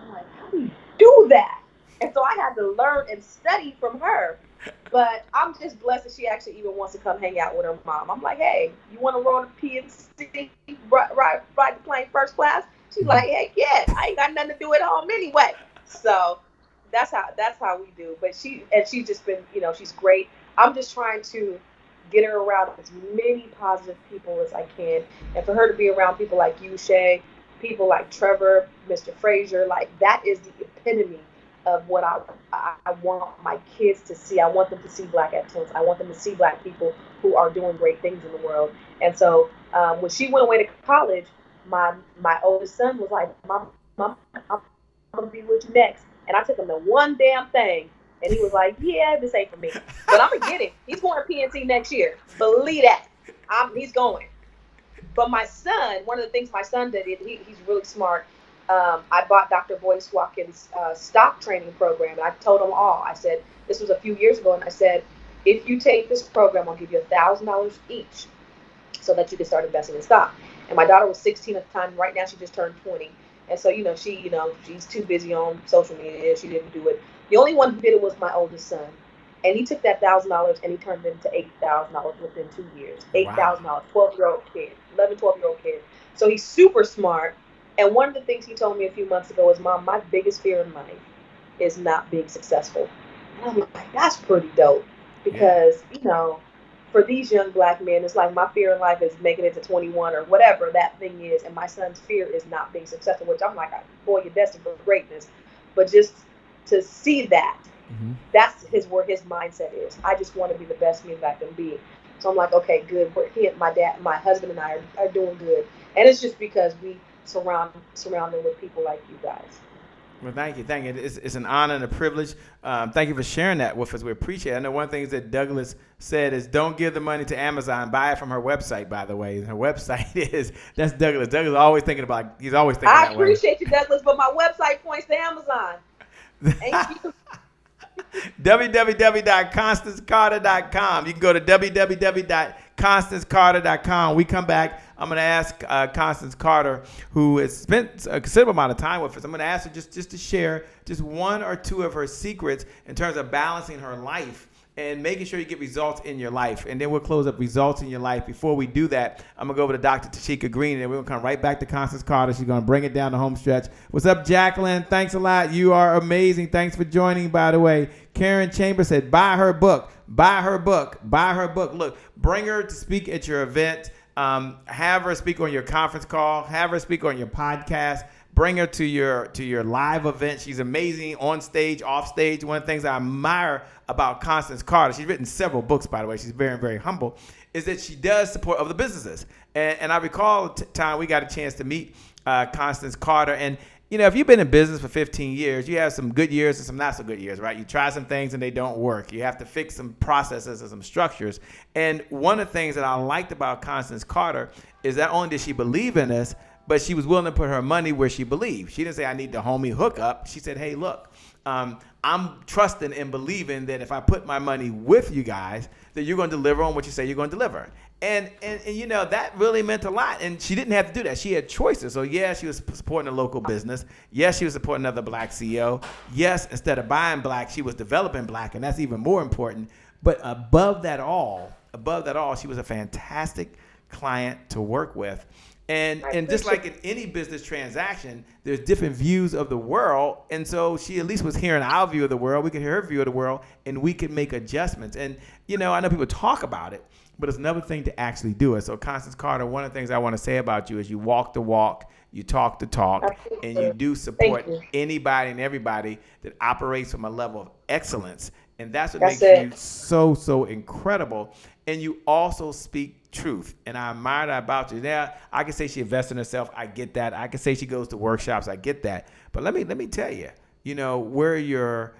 I'm like, how do you do that? And so I had to learn and study from her. But I'm just blessed that she actually even wants to come hang out with her mom. I'm like, hey, you want to roll the PNC, ride the plane first class? She's like, heck yeah, I ain't got nothing to do at home anyway. So that's how we do. But she's just been, she's great. I'm just trying to get her around as many positive people as I can. And for her to be around people like you, Shay, people like Trevor, Mr. Frazier, like that is the epitome of what I want my kids to see. I want them to see Black excellence. I want them to see Black people who are doing great things in the world. And so when she went away to college, my oldest son was like, Mom, I'm going to be with you next. And I took him to one damn thing. And he was like, yeah, this ain't for me. But I'm going to get him. He's going to PNC next year. Believe that. He's going. But my son, one of the things my son did, he's really smart. I bought Dr. Boyce Watkins' stock training program. And I told them all. I said, this was a few years ago. And I said, if you take this program, I'll give you $1,000 each so that you can start investing in stock. And my daughter was 16 at the time. Right now, she just turned 20. And so, she's too busy on social media. She didn't do it. The only one who did it was my oldest son. And he took that $1,000 and he turned it into $8,000 within 2 years. $8,000, 12-year-old kid, 12-year-old kid. So he's super smart. And one of the things he told me a few months ago is, Mom, my biggest fear in life is not being successful. And I'm like, that's pretty dope. Because, for these young Black men, it's like my fear in life is making it to 21 or whatever that thing is. And my son's fear is not being successful, which I'm like, boy, you're destined for greatness. But just to see that, that's where his mindset is. I just want to be the best me that I can be. So I'm like, okay, good. My husband and I are doing good. And it's just because we surrounded with people like you guys. Well, thank you. It's an honor and a privilege. Thank you for sharing that with us. We appreciate it. I know one of the things that Douglas said is don't give the money to Amazon. Buy it from her website, by the way. Her website that's Douglas. Douglas is always thinking he's always thinking that way. I appreciate you, Douglas, but my website points to Amazon. Thank you. www.constancecarter.com. You can go to www.constancecarter.com. We come back. I'm going to ask Constance Carter, who has spent a considerable amount of time with us. I'm going to ask her just to share just one or two of her secrets in terms of balancing her life and making sure you get results in your life. And then we'll close up results in your life. Before we do that, I'm going to go over to Dr. Tashika Green, and we're going to come right back to Constance Carter. She's going to bring it down the home stretch. What's up, Jacqueline? Thanks a lot. You are amazing. Thanks for joining, by the way. Karen Chambers said, buy her book. Buy her book. Buy her book. Look, bring her to speak at your event. Have her speak on your conference call. Have her speak on your podcast. Bring her to your live event. She's amazing on stage, off stage. One of the things I admire about Constance Carter, she's written several books, by the way. She's very, very humble, is that she does support other businesses. And I recall the time we got a chance to meet Constance Carter. And, if you've been in business for 15 years, you have some good years and some not so good years, right? You try some things and they don't work. You have to fix some processes and some structures. And one of the things that I liked about Constance Carter is not only did she believe in us, but she was willing to put her money where she believed. She didn't say, I need the homie hookup. She said, hey, look, I'm trusting and believing that if I put my money with you guys, that you're going to deliver on what you say you're going to deliver. And that really meant a lot. And she didn't have to do that. She had choices. So, yeah, she was supporting a local business. Yes, she was supporting another black CEO. Yes, instead of buying black, she was developing black. And that's even more important. But above that all, she was a fantastic client to work with. And just like in any business transaction, there's different views of the world. And so she at least was hearing our view of the world. We could hear her view of the world, and we could make adjustments. And, I know people talk about it, but it's another thing to actually do it. So, Constance Carter, one of the things I want to say about you is you walk the walk, you talk the talk, and you do support anybody and everybody that operates from a level of excellence. And that's what makes you so, so incredible. And you also speak truth. And I admire that about you. Now, I can say she invests in herself. I get that. I can say she goes to workshops. I get that. But let me tell you, where your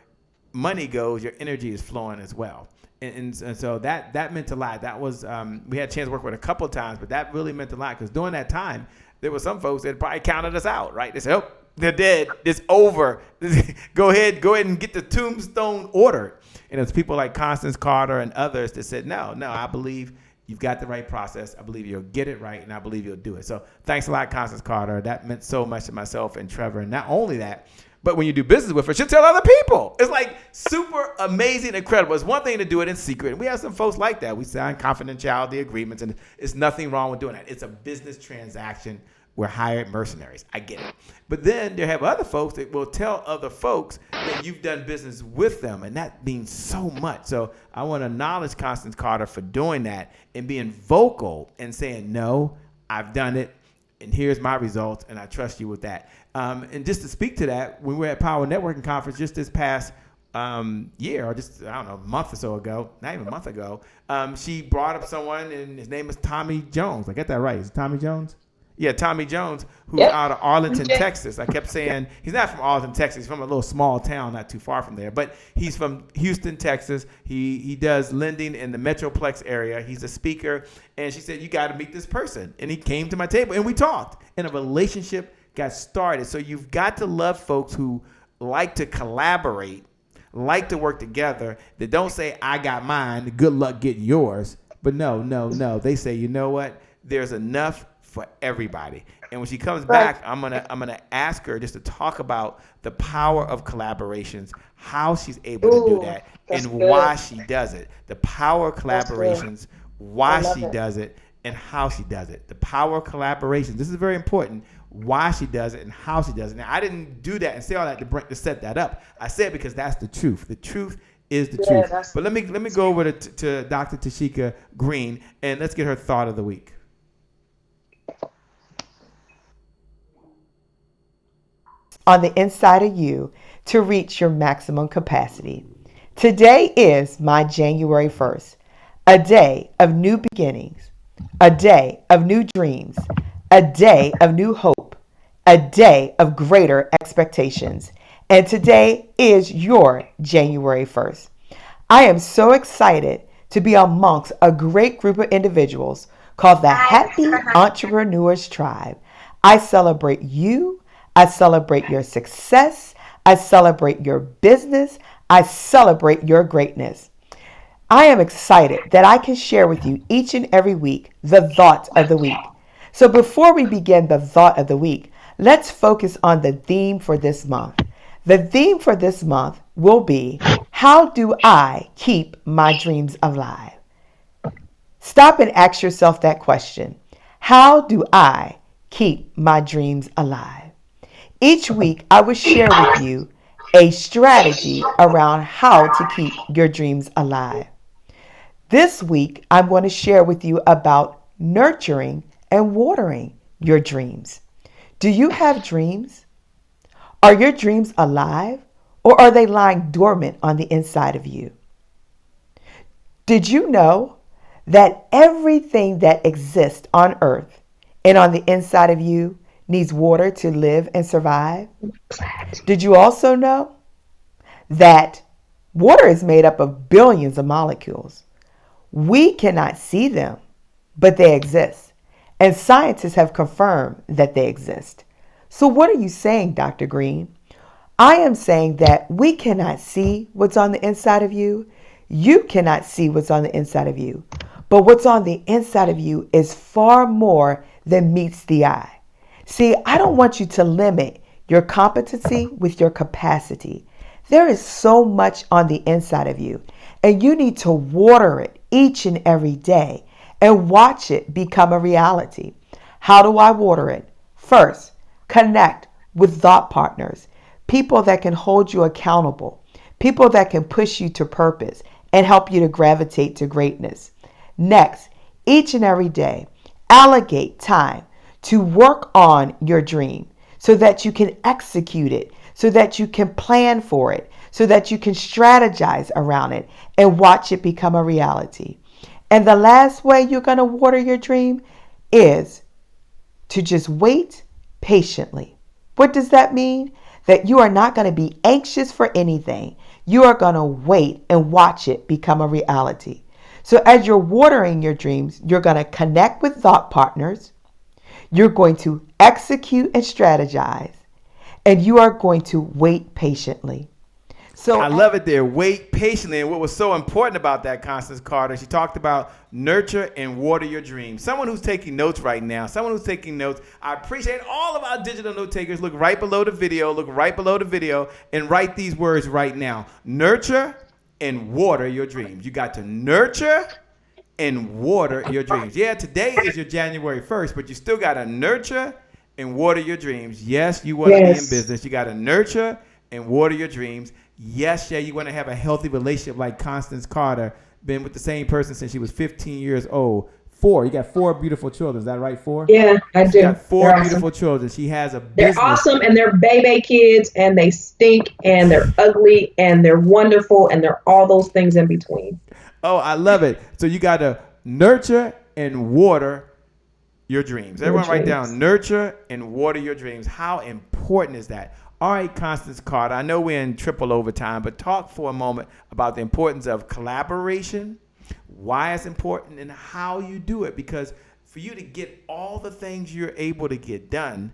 money goes, your energy is flowing as well. And so that meant a lot. That was, we had a chance to work with a couple of times, but that really meant a lot because during that time, there were some folks that probably counted us out, right? They said, oh, they're dead. It's over. Go ahead and get the tombstone ordered. And it's people like Constance Carter and others that said, no, I believe you've got the right process. I believe you'll get it right, and I believe you'll do it. So thanks a lot, Constance Carter. That meant so much to myself and Trevor. And not only that, but when you do business with her, she'll tell other people. It's like super amazing, incredible. It's one thing to do it in secret. And we have some folks like that. We sign confidentiality agreements, and it's nothing wrong with doing that. It's a business transaction. We're hired mercenaries. I get it. But then there have other folks that will tell other folks that you've done business with them, and that means so much. So I want to acknowledge Constance Carter for doing that and being vocal and saying, no, I've done it, and here's my results, and I trust you with that. And just to speak to that, when we were at Power Networking Conference just this past year, or just, a month or so ago, not even a month ago, she brought up someone, and his name is Tommy Jones. I get that right. Is it Tommy Jones? Yeah, Tommy Jones, who's out of Arlington, Texas. I kept saying he's not from Arlington, Texas. He's from a little small town not too far from there. But he's from Houston, Texas. He does lending in the Metroplex area. He's a speaker. And she said, you got to meet this person. And he came to my table, and we talked. And a relationship got started. So you've got to love folks who like to collaborate, like to work together, that don't say, I got mine, good luck getting yours. But no. They say, you know what? There's enough for everybody. And when she comes back, I'm gonna ask her just to talk about the power of collaborations, how she's able to do that, and why she does it. The power of collaborations, why she does it, and how she does it. The power of collaborations. This is very important. Why she does it and how she does it. Now, I didn't do that and say all that to set that up. I said it because that's the truth. The truth is the truth. But let me go over to Dr. Tashika Green, and let's get her thought of the week. On the inside of you to reach your maximum capacity. Today is my January 1st, a day of new beginnings, a day of new dreams, a day of new hope, a day of greater expectations. And today is your January 1st. I am so excited to be amongst a great group of individuals called the Happy Entrepreneurs Tribe. I celebrate you. I celebrate your success. I celebrate your business. I celebrate your greatness. I am excited that I can share with you each and every week the thought of the week. So before we begin the thought of the week, let's focus on the theme for this month. The theme for this month will be, how do I keep my dreams alive? Stop and ask yourself that question. How do I keep my dreams alive? Each week, I will share with you a strategy around how to keep your dreams alive. This week, I'm going to share with you about nurturing and watering your dreams. Do you have dreams? Are your dreams alive, or are they lying dormant on the inside of you? Did you know that everything that exists on earth and on the inside of you needs water to live and survive? Did you also know that water is made up of billions of molecules? We cannot see them, but they exist. And scientists have confirmed that they exist. So what are you saying, Dr. Green? I am saying that we cannot see what's on the inside of you. You cannot see what's on the inside of you. But what's on the inside of you is far more than meets the eye. See, I don't want you to limit your competency with your capacity. There is so much on the inside of you, and you need to water it each and every day and watch it become a reality. How do I water it? First, connect with thought partners, people that can hold you accountable, people that can push you to purpose and help you to gravitate to greatness. Next, each and every day, allocate time to work on your dream so that you can execute it, so that you can plan for it, so that you can strategize around it and watch it become a reality. And the last way you're going to water your dream is to just wait patiently. What does that mean? That you are not going to be anxious for anything. You are going to wait and watch it become a reality. So as you're watering your dreams, you're going to connect with thought partners. You're going to execute and strategize. And you are going to wait patiently. So I love it there. Wait patiently. And what was so important about that, Constance Carter, she talked about nurture and water your dreams. Someone who's taking notes right now, I appreciate all of our digital note takers. Look right below the video, and write these words right now. Nurture and water your dreams. You got to nurture and water your dreams. Yeah, today is your January 1st, but you still got to nurture and water your dreams. Yes, you want to be in business. You got to nurture and water your dreams. Yes, you want to have a healthy relationship like Constance Carter, been with the same person since she was 15 years old. You got 4 beautiful children. Is that right, 4? Yeah, I do. She got 4 They're beautiful awesome. children. She has a business. They're awesome, and they're baby kids, and they stink, and they're ugly, and they're wonderful, and they're all those things in between. Oh, I love it. So you got to nurture and water your dreams. Everyone write down nurture and water your dreams. How important is that? All right, Constance Carter, I know we're in triple overtime, but talk for a moment about the importance of collaboration, why it's important, and how you do it. Because for you to get all the things you're able to get done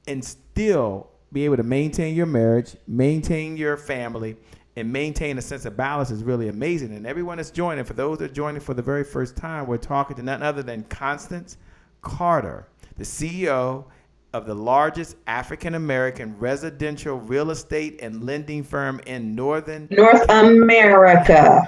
and still be able to maintain your marriage, maintain your family, and maintain a sense of balance is really amazing. And everyone that's joining, for those that are joining for the very first time, we're talking to none other than Constance Carter, the CEO of the largest African-American residential real estate and lending firm in North America.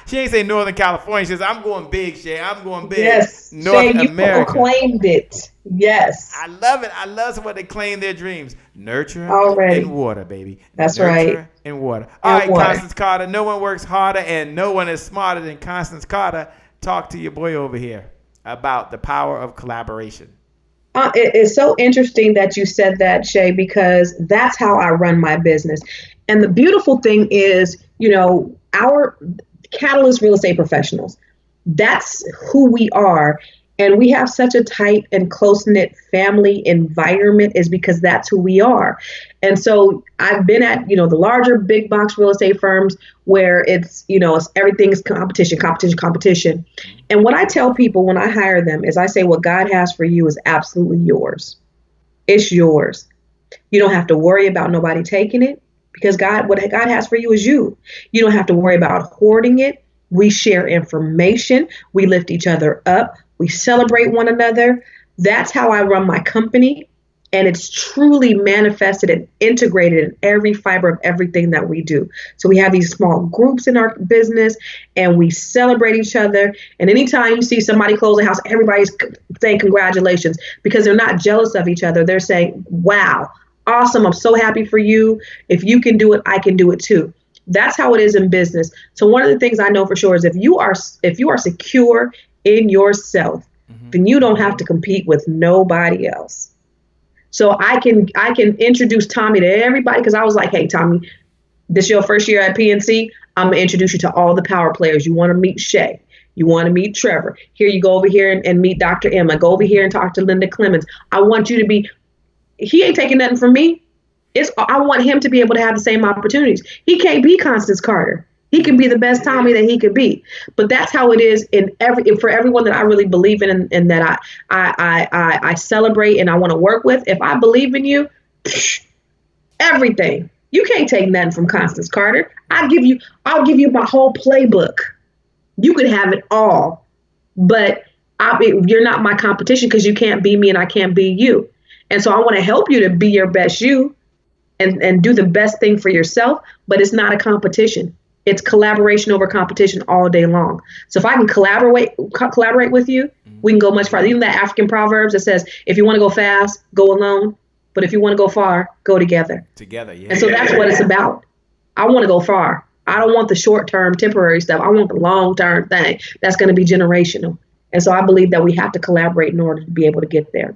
She ain't say Northern California. She says, I'm going big, Shay. I'm going big. Yes, North Shay, you America. proclaimed it. Yes. I love it. I love what they claim their dreams. Nurture Already. and water, baby. That's Nurture right. and water. All right, water. Constance Carter. No one works harder and no one is smarter than Constance Carter. Talk to your boy over here about the power of collaboration. It's so interesting that you said that, Shay, because that's how I run my business. And the beautiful thing is, our Catalyst real estate professionals, that's who we are. And we have such a tight and close-knit family environment is because that's who we are. And so I've been at, the larger big box real estate firms where it's everything's competition. And what I tell people when I hire them is I say, what God has for you is absolutely yours. It's yours. You don't have to worry about nobody taking it because what God has for you is you. You don't have to worry about hoarding it. We share information. We lift each other up. We celebrate one another. That's how I run my company. And it's truly manifested and integrated in every fiber of everything that we do. So we have these small groups in our business and we celebrate each other. And anytime you see somebody close a house, everybody's saying congratulations because they're not jealous of each other. They're saying, wow, awesome. I'm so happy for you. If you can do it, I can do it too. That's how it is in business. So one of the things I know for sure is if you are secure in yourself, then you don't have to compete with nobody else. So I can introduce Tommy to everybody because I was like, hey, Tommy, this is your first year at PNC. I'm going to introduce you to all the power players. You want to meet Shay. You want to meet Trevor. Here, you go over here and meet Dr. Emma. Go over here and talk to Linda Clemens. I want you to be, he ain't taking nothing from me. I want him to be able to have the same opportunities. He can't be Constance Carter. He can be the best Tommy that he could be. But that's how it is for everyone that I really believe in and that I celebrate and I want to work with. If I believe in you, everything. You can't take nothing from Constance Carter. I'll give you my whole playbook. You could have it all. But you're not my competition because you can't be me and I can't be you. And so I want to help you to be your best you and do the best thing for yourself. But it's not a competition. It's collaboration over competition all day long. So if I can collaborate with you, we can go much farther. Even that African proverbs that says, if you want to go fast, go alone. But if you want to go far, go together. Together, yeah. And so that's what it's about. I want to go far. I don't want the short-term temporary stuff. I want the long-term thing that's going to be generational. And so I believe that we have to collaborate in order to be able to get there.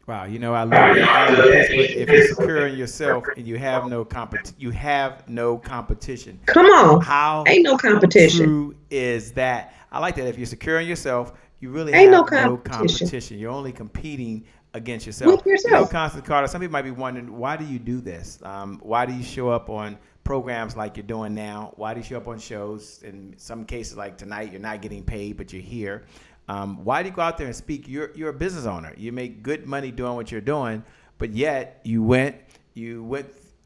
Wow, I love that. If you're secure in yourself and you have no competition. Come on. How ain't no competition. True is that? I like that. If you're secure in yourself, you really ain't have no competition. You're only competing against yourself. With yourself. Constance Carter, some people might be wondering, why do you do this? Why do you show up on programs like you're doing now? Why do you show up on shows? In some cases like tonight, you're not getting paid, but you're here. Why do you go out there and speak? You're a business owner. You make good money doing what you're doing, but yet you went and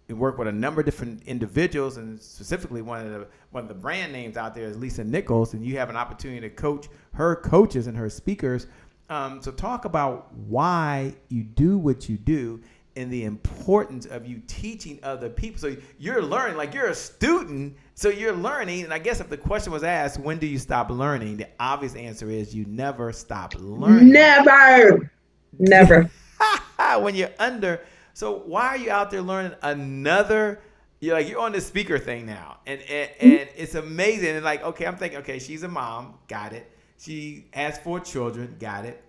worked with a number of different individuals, and specifically one of the brand names out there is Lisa Nichols, and you have an opportunity to coach her coaches and her speakers. So talk about why you do what you do and the importance of you teaching other people. So you're learning, like you're a student, so you're learning. And I guess if the question was asked, when do you stop learning? The obvious answer is you never stop learning. Never. When you're under. So why are you out there learning another? You're on the speaker thing now. And it's amazing. And like, okay, I'm thinking, okay, she's a mom. Got it. She has 4 children. Got it.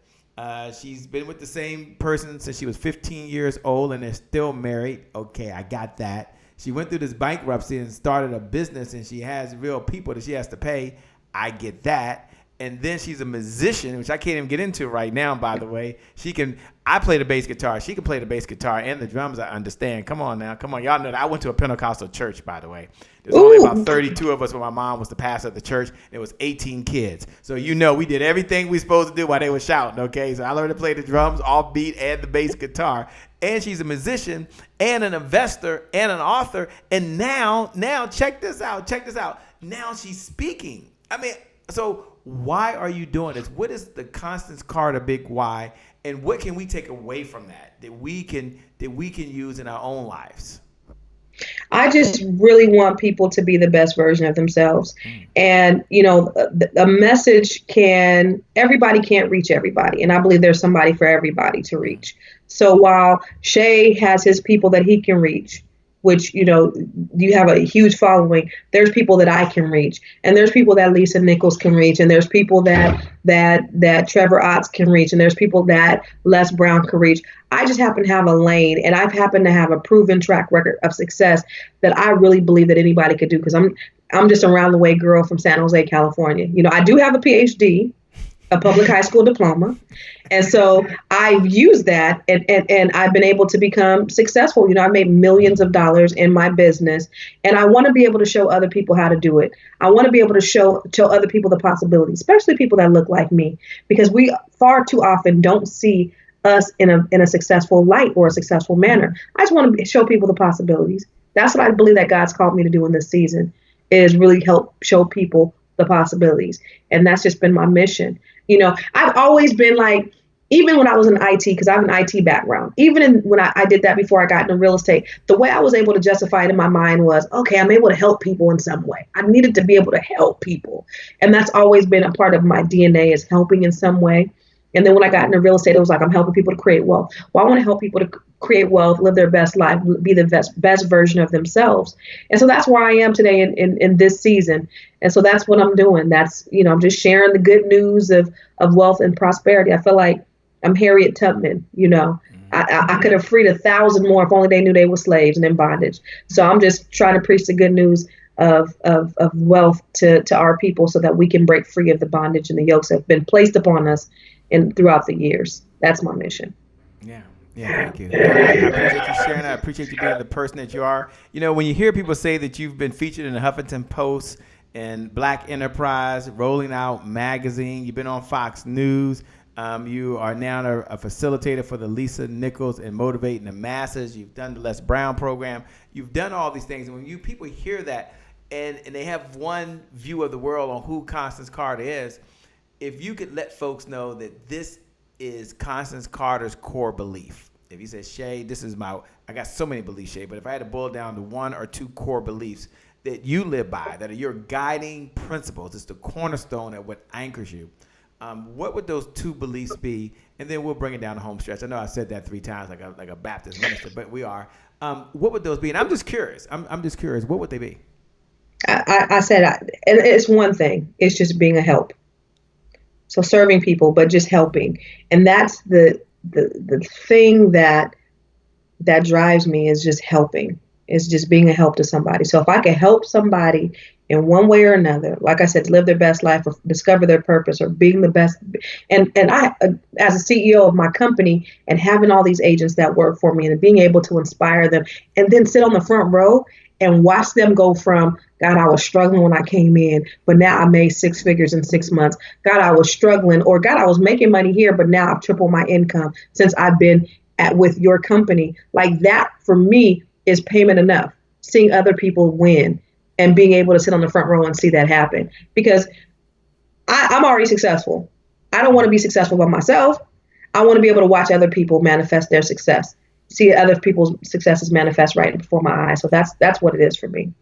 She's been with the same person since she was 15 years old and they're still married. Okay, I got that. She went through this bankruptcy and started a business and she has real people that she has to pay. I get that. And then she's a musician, which I can't even get into right now, by the way. I play the bass guitar. She can play the bass guitar and the drums, I understand. Come on now. Come on. Y'all know that. I went to a Pentecostal church, by the way. There's only about 32 of us when my mom was the pastor of the church. It was 18 kids. So we did everything we supposed to do while they were shouting, okay? So I learned to play the drums, off beat, and the bass guitar. And she's a musician and an investor and an author. And now check this out. Now she's speaking. So why are you doing this? What is the Constance Carter big why? And what can we take away from that we can use in our own lives? I just really want people to be the best version of themselves. And, a message everybody can't reach everybody. And I believe there's somebody for everybody to reach. So while Shay has his people that he can reach, which, you have a huge following, there's people that I can reach. And there's people that Lisa Nichols can reach. And there's people that Trevor O.N.E can reach. And there's people that Les Brown can reach. I just happen to have a lane, and I've happened to have a proven track record of success that I really believe that anybody could do, because I'm just a round the way girl from San Jose, California. I do have a PhD, a public high school diploma. And so I've used that and I've been able to become successful. I made millions of dollars in my business, and I want to be able to show other people how to do it. I want to be able to show other people the possibilities, especially people that look like me, because we far too often don't see us in a successful light or a successful manner. I just want to show people the possibilities. That's what I believe that God's called me to do in this season, is really help show people the possibilities. And that's just been my mission. I've always been like, even when I was in IT, because I have an IT background, when I did that before I got into real estate, the way I was able to justify it in my mind was, okay, I'm able to help people in some way. I needed to be able to help people. And that's always been a part of my DNA, is helping in some way. And then when I got into real estate, it was like, I'm helping people to create wealth. Well, I want to help people to create wealth, live their best life, be the best version of themselves. And so that's where I am today in this season. And so that's what I'm doing. That's, I'm just sharing the good news of wealth and prosperity. I feel like I'm Harriet Tubman, I could have freed 1,000 more if only they knew they were slaves and in bondage. So I'm just trying to preach the good news of wealth to our people so that we can break free of the bondage and the yokes that have been placed upon us throughout the years. That's my mission. Yeah, thank you. I appreciate you sharing that. I appreciate you being the person that you are. When you hear people say that you've been featured in the Huffington Post and Black Enterprise, Rolling Out Magazine, you've been on Fox News, you are now a facilitator for the Lisa Nichols and Motivating the Masses. You've done the Les Brown program. You've done all these things. And when people hear that and they have one view of the world on who Constance Carter is, if you could let folks know that this is Constance Carter's core belief. If you said, Shay, I got so many beliefs, Shay, but if I had to boil down to one or two core beliefs that you live by, that are your guiding principles, it's the cornerstone of what anchors you, what would those two beliefs be? And then we'll bring it down to home stretch. I know I said that 3 times like a Baptist minister, but we are. What would those be? And I'm just curious. I'm just curious. What would they be? I said, and it's one thing. It's just being a help. So serving people, but just helping. And that's the thing that drives me, is just helping. It's just being a help to somebody. So if I can help somebody in one way or another, like I said, to live their best life or discover their purpose or being the best. And I, as a CEO of my company and having all these agents that work for me and being able to inspire them and then sit on the front row and watch them go from, God, I was struggling when I came in, but now I made 6 figures in 6 months. God, I was struggling, or God, I was making money here, but now I've tripled my income since I've been with your company. Like that for me is payment enough. Seeing other people win and being able to sit on the front row and see that happen, because I'm already successful. I don't want to be successful by myself. I want to be able to watch other people manifest their success, see other people's successes manifest right before my eyes. So that's what it is for me.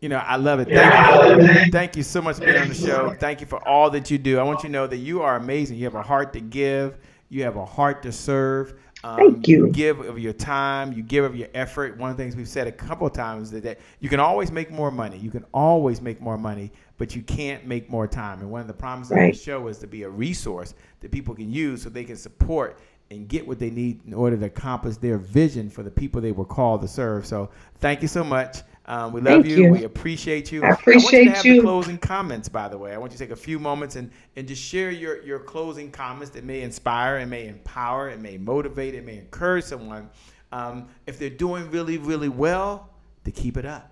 I love it. Thank you so much for being on the show. Thank you for all that you do. I want you to know that you are amazing. You have a heart to give. You have a heart to serve. Thank you. You give of your time. You give of your effort. One of the things we've said a couple of times is that you can always make more money. You can always make more money, but you can't make more time. And one of the promises of the show is to be a resource that people can use so they can support and get what they need in order to accomplish their vision for the people they were called to serve. So thank you so much. We love you. We appreciate you. I appreciate I want you to have you. the closing comments, by the way. I want you to take a few moments and just share your closing comments that may inspire and may empower and may motivate and may encourage someone. If they're doing really, really well, to keep it up.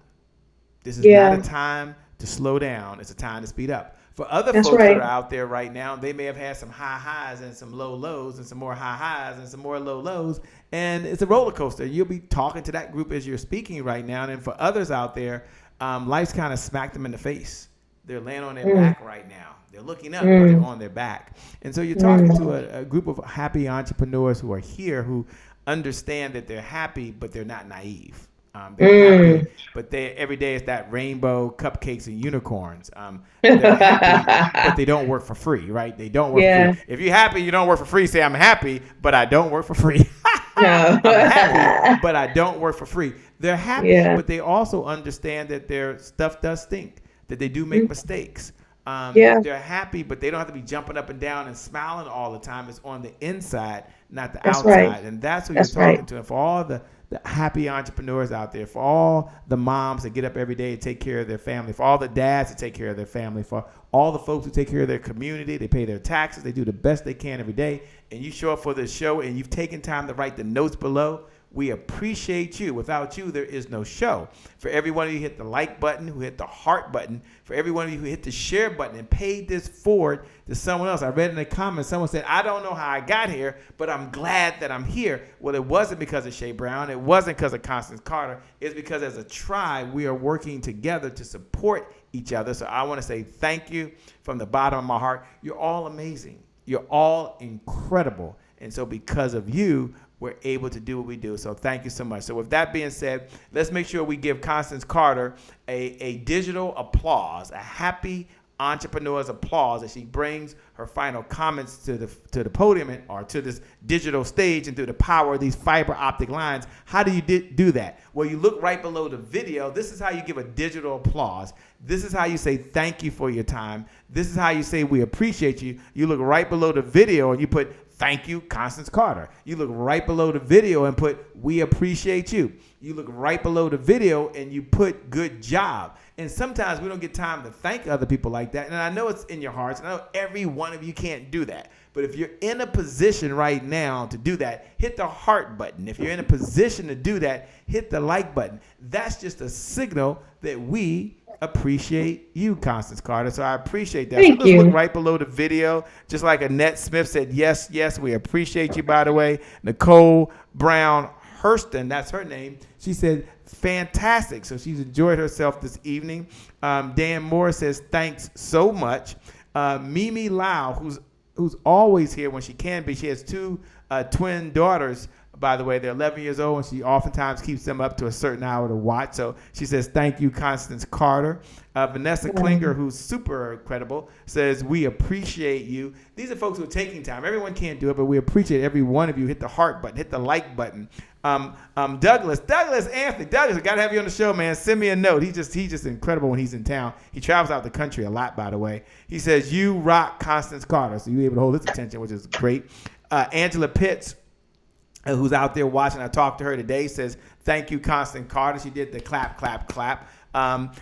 This is not a time to slow down. It's a time to speed up. For other folks that are out there right now, they may have had some high highs and some low lows and some more high highs and some more low lows. And it's a roller coaster. You'll be talking to that group as you're speaking right now. And for others out there, life's kind of smacked them in the face. They're laying on their back right now. They're looking up, but they're on their back. And so you're talking to a group of happy entrepreneurs who are here, who understand that they're happy, but they're not naive. They're happy, but every day is that rainbow, cupcakes, and unicorns. They're happy, but they don't work for free, right? They don't work for free. If you're happy, you don't work for free. Say, I'm happy, but I don't work for free. I'm happy, but I don't work for free. They're happy, but they also understand that their stuff does stink, that they do make mistakes. They're happy, but they don't have to be jumping up and down and smiling all the time. It's on the inside, not the outside. And that's who you're talking to. And for all the happy entrepreneurs out there, for all the moms that get up every day to take care of their family, for all the dads that take care of their family, for all the folks who take care of their community, they pay their taxes, they do the best they can every day, and you show up for this show and you've taken time to write the notes below, we appreciate you. Without you, there is no show. For every one of you who hit the like button, who hit the heart button, for every one of you who hit the share button and paid this forward to someone else. I read in the comments, someone said, I don't know how I got here, but I'm glad that I'm here. Well, it wasn't because of Shay Brown. It wasn't because of Constance Carter. It's because as a tribe, we are working together to support each other. So I want to say thank you from the bottom of my heart. You're all amazing. You're all incredible. And so because of you, we're able to do what we do. So thank you so much. So with that being said, let's make sure we give Constance Carter a digital applause, a happy entrepreneur's applause as she brings her final comments to the podium or to this digital stage and through the power of these fiber optic lines. How do you do that? Well, you look right below the video. This is how you give a digital applause. This is how you say thank you for your time. This is how you say we appreciate you. You look right below the video and you put thank you, Constance Carter. You look right below the video and put we appreciate you. You look right below the video and you put good job. And sometimes we don't get time to thank other people like that. And I know it's in your hearts. And I know every one of you can't do that. But if you're in a position right now to do that, hit the heart button. If you're in a position to do that, hit the like button. That's just a signal that we appreciate you, Constance Carter. So I appreciate that. Thank so just you. look right below the video, just like Annette Smith said, yes, we appreciate you, by the way. Nicole Brown Hurston, that's her name. She said, fantastic. So she's enjoyed herself this evening. Dan Moore says, thanks so much. Mimi Lau, who's always here when she can be. She has two twin daughters, by the way. They're 11 years old, and she oftentimes keeps them up to a certain hour to watch. So she says, thank you, Constance Carter. Vanessa Klinger, who's super credible, says, we appreciate you. These are folks who are taking time. Everyone can't do it, but we appreciate every one of you. Hit the heart button. Hit the like button. Douglas Anthony. Douglas, I got to have you on the show, man. Send me a note. He's just incredible when he's in town. He travels out the country a lot, by the way. He says, you rock, Constance Carter. So you're able to hold his attention, which is great. Angela Pitts, who's out there watching, I talked to her today, says, thank you, Constance Carter. She did the clap, clap, clap.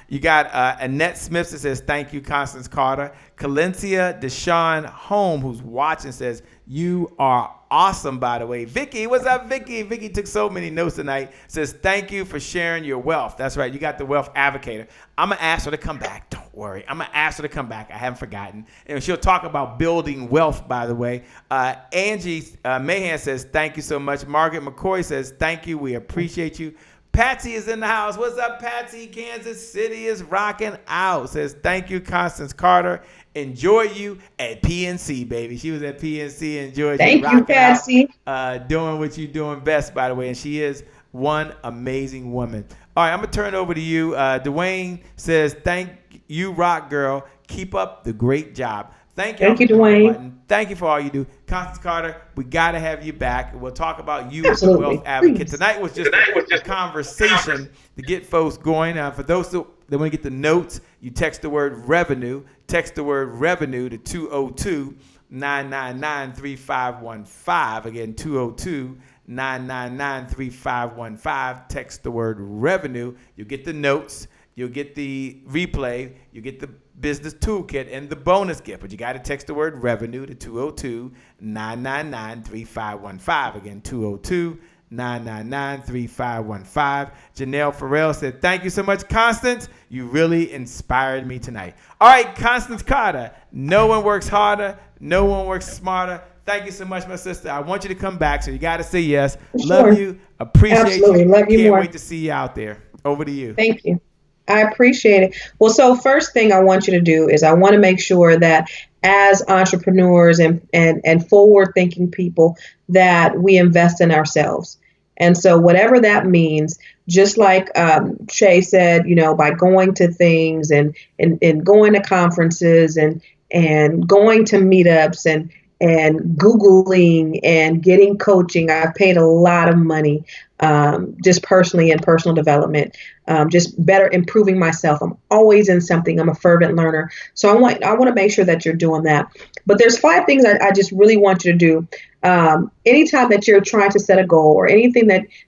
You got Annette Smith that says, thank you, Constance Carter. Calencia Deshawn Home, who's watching, says, you are awesome, by the way. Vicky, what's up, Vicky? Vicky took so many notes tonight. Says, thank you for sharing your wealth. That's right. You got the wealth advocator. I'm going to ask her to come back. Don't worry. I'm going to ask her to come back. I haven't forgotten. And she'll talk about building wealth, by the way. Angie Mahan says, thank you so much. Margaret McCoy says, thank you. We appreciate you. Patsy is in the house. What's up, Patsy? Kansas City is rocking out. Says, thank you, Constance Carter. Enjoy you at PNC, baby. She was at PNC. Enjoyed Thank you, you, Patsy. doing what you're doing best, by the way. And she is one amazing woman. All right, I'm going to turn it over to you. Dwayne says, thank you, Rock Girl. Keep up the great job. Thank you, Dwayne. Thank you for all you do. Constance Carter, we got to have you back. We'll talk about you Absolutely. as a wealth advocate. Please. Tonight was just a conversation to get folks going. For those that want to get the notes, you text the word revenue. Text the word revenue to 202-999-3515. Again, 202-999-3515. Text the word revenue. You'll get the notes. You'll get the replay. You'll get the business toolkit and the bonus gift. But you got to text the word revenue to 202-999-3515. Again, 202-999-3515. Janelle Farrell said, thank you so much, Constance. You really inspired me tonight. All right, Constance Carter. No one works harder. No one works smarter. Thank you so much, my sister. I want you to come back, so you got to say yes. Sure. Love you. Appreciate Absolutely. you. Love you Can't more. wait to see you out there. Over to you. Thank you. I appreciate it. Well, so first thing I want you to do is I want to make sure that as entrepreneurs and forward-thinking people that we invest in ourselves. And so whatever that means, just like Shay said, by going to things and going to conferences and going to meetups and Googling and getting coaching. I've paid a lot of money just personally in personal development, just better improving myself. I'm always in something. I'm a fervent learner. So I want to make sure that you're doing that. But there's 5 things I just really want you to do. Anytime that you're trying to set a goal or anything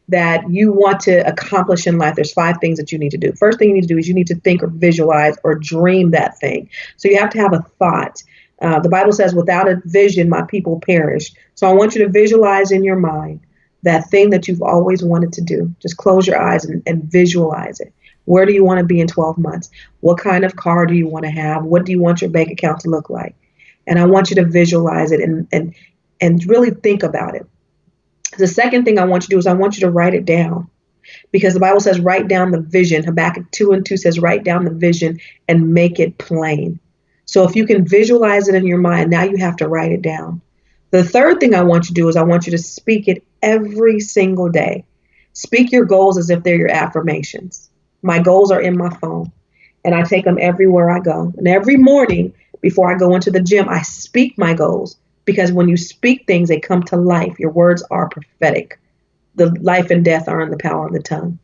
that you want to accomplish in life, there's 5 things that you need to do. First thing you need to do is you need to think or visualize or dream that thing. So you have to have a thought. The Bible says, without a vision, my people perish. So I want you to visualize in your mind that thing that you've always wanted to do. Just close your eyes and visualize it. Where do you want to be in 12 months? What kind of car do you want to have? What do you want your bank account to look like? And I want you to visualize it and really think about it. The second thing I want you to do is I want you to write it down. Because the Bible says, write down the vision. Habakkuk 2:2 says, write down the vision and make it plain. So if you can visualize it in your mind, now you have to write it down. The third thing I want you to do is I want you to speak it every single day. Speak your goals as if they're your affirmations. My goals are in my phone, and I take them everywhere I go. And every morning before I go into the gym, I speak my goals, because when you speak things, they come to life. Your words are prophetic. The life and death are in the power of the tongue.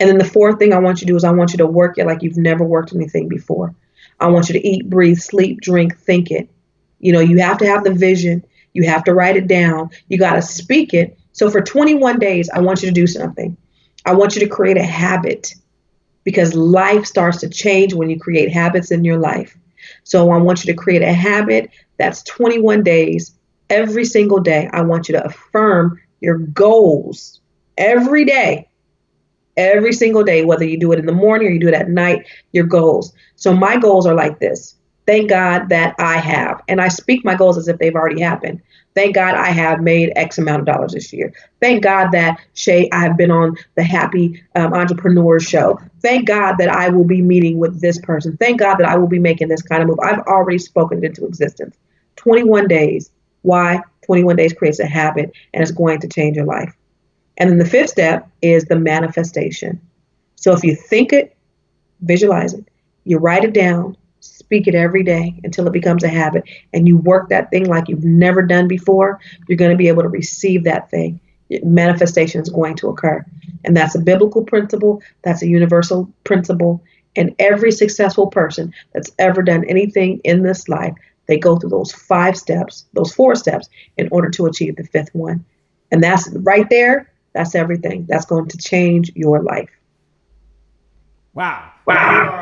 And then the fourth thing I want you to do is I want you to work it like you've never worked anything before. I want you to eat, breathe, sleep, drink, think it. You know, you have to have the vision. You have to write it down. You got to speak it. So for 21 days, I want you to do something. I want you to create a habit, because life starts to change when you create habits in your life. So I want you to create a habit that's 21 days. Every single day, I want you to affirm your goals every day. Every single day, whether you do it in the morning or you do it at night, your goals. So my goals are like this. Thank God that I have, and I speak my goals as if they've already happened. Thank God I have made X amount of dollars this year. Thank God that Shay, I have been on the Happy Entrepreneur Show. Thank God that I will be meeting with this person. Thank God that I will be making this kind of move. I've already spoken it into existence. 21 days. Why? 21 days creates a habit, and it's going to change your life. And then the fifth step is the manifestation. So if you think it, visualize it, you write it down, speak it every day until it becomes a habit, and you work that thing like you've never done before, you're going to be able to receive that thing. Manifestation is going to occur. And that's a biblical principle. That's a universal principle. And every successful person that's ever done anything in this life, they go through those 4 steps in order to achieve the fifth one. And that's right there. That's everything. That's going to change your life. Wow.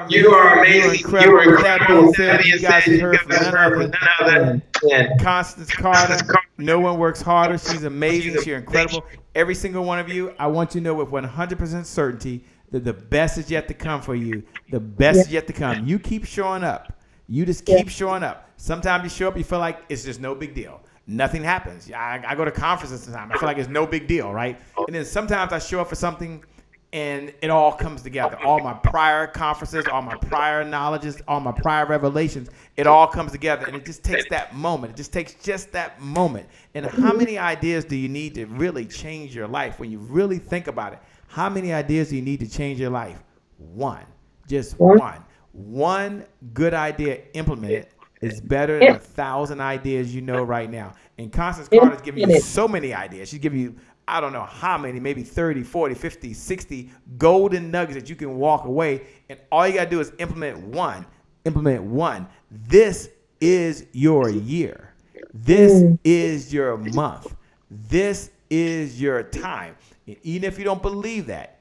You are amazing. You are incredible. With that being said, you guys have heard from none other than Constance Carter. No one works harder. She's amazing. She's incredible. Every single one of you, I want you to know with 100% certainty that the best is yet to come for you. The best is yet to come. You keep showing up. You just keep showing up. Sometimes you show up, you feel like it's just no big deal. Nothing happens. I go to conferences sometimes. I feel like it's no big deal, right? And then sometimes I show up for something and it all comes together. All my prior conferences, all my prior knowledges, all my prior revelations, it all comes together. And it just takes that moment. It just takes just that moment. And how many ideas do you need to really change your life? When you really think about it, how many ideas do you need to change your life? One. Just one. One good idea implemented is better than 1,000 ideas you know right now. And Constance Carter is giving you so many ideas. She's giving you, I don't know how many, maybe 30, 40, 50, 60 golden nuggets that you can walk away. And all you got to do is implement one. Implement one. This is your year. This is your month. This is your time. And even if you don't believe that,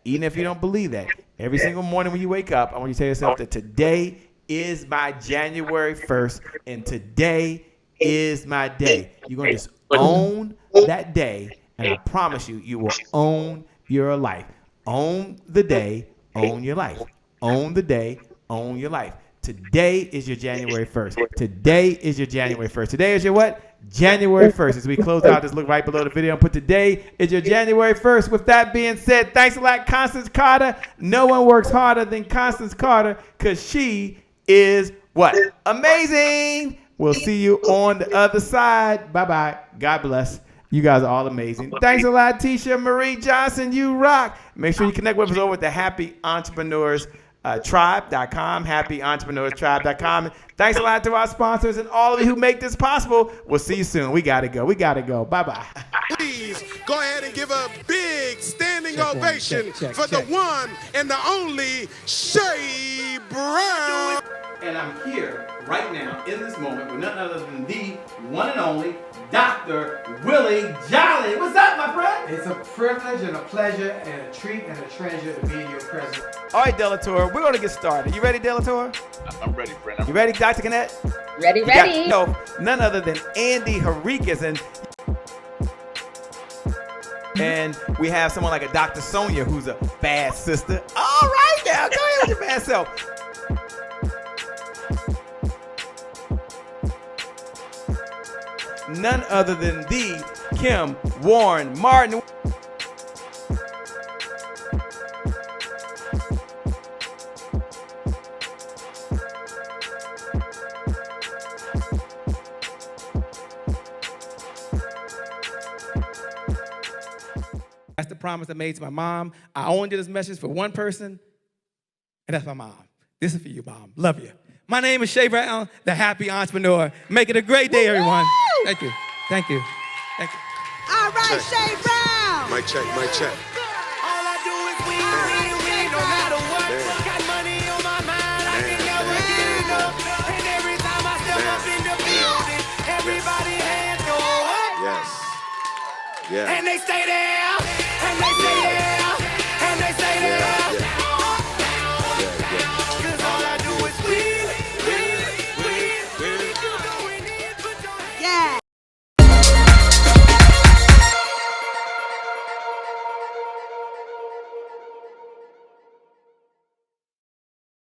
every single morning when you wake up, I want you to tell yourself that today is my January 1st, and today is my day. You're going to just own that day, and I promise you, you will own your life. Own the day, own your life. Own the day, own your life. Today is your January 1st. Today is your January 1st. Today is your what? January 1st. As we close out, just look right below the video and put today is your January 1st. With that being said, thanks a lot, Constance Carter. No one works harder than Constance Carter because she is what? Amazing. We'll see you on the other side. Bye-bye. God bless. You guys are all amazing. Thanks a lot, Tisha Marie Johnson. You rock. Make sure you connect with us over at the Happy Entrepreneurs Tribe.com, happyentrepreneurs.tribe.com. Thanks a lot to our sponsors and all of you who make this possible. We'll see you soon. We got to go. Bye-bye. Please go ahead and give a big standing ovation for the one and the only Shay Brown. And I'm here right now in this moment with none other than the one and only Dr. Willie Jolly. What's up, my friend? It's a privilege and a pleasure and a treat and a treasure to be in your presence. All right, Delator, we're going to get started. You ready, Delator? I'm ready, friend. You ready, Dr. Cannett? Ready. None other than Andy Henriquez. And we have someone like a Dr. Sonia who's a bad sister. All right, now, go ahead with your bad self. None other than the Kim Warren Martin. promise I made to my mom. I only did this message for one person, and that's my mom. This is for you, Mom. Love you. My name is Shay Brown, the happy entrepreneur. Make it a great day, everyone. Thank you. Thank you. Thank you. All right, Shay Brown. Mic check, mic check. All I do is win, no matter what. Got money on my mind, I can never get enough. And every time I step up in the building, everybody hands go up. Yes. Yeah. And they stay there.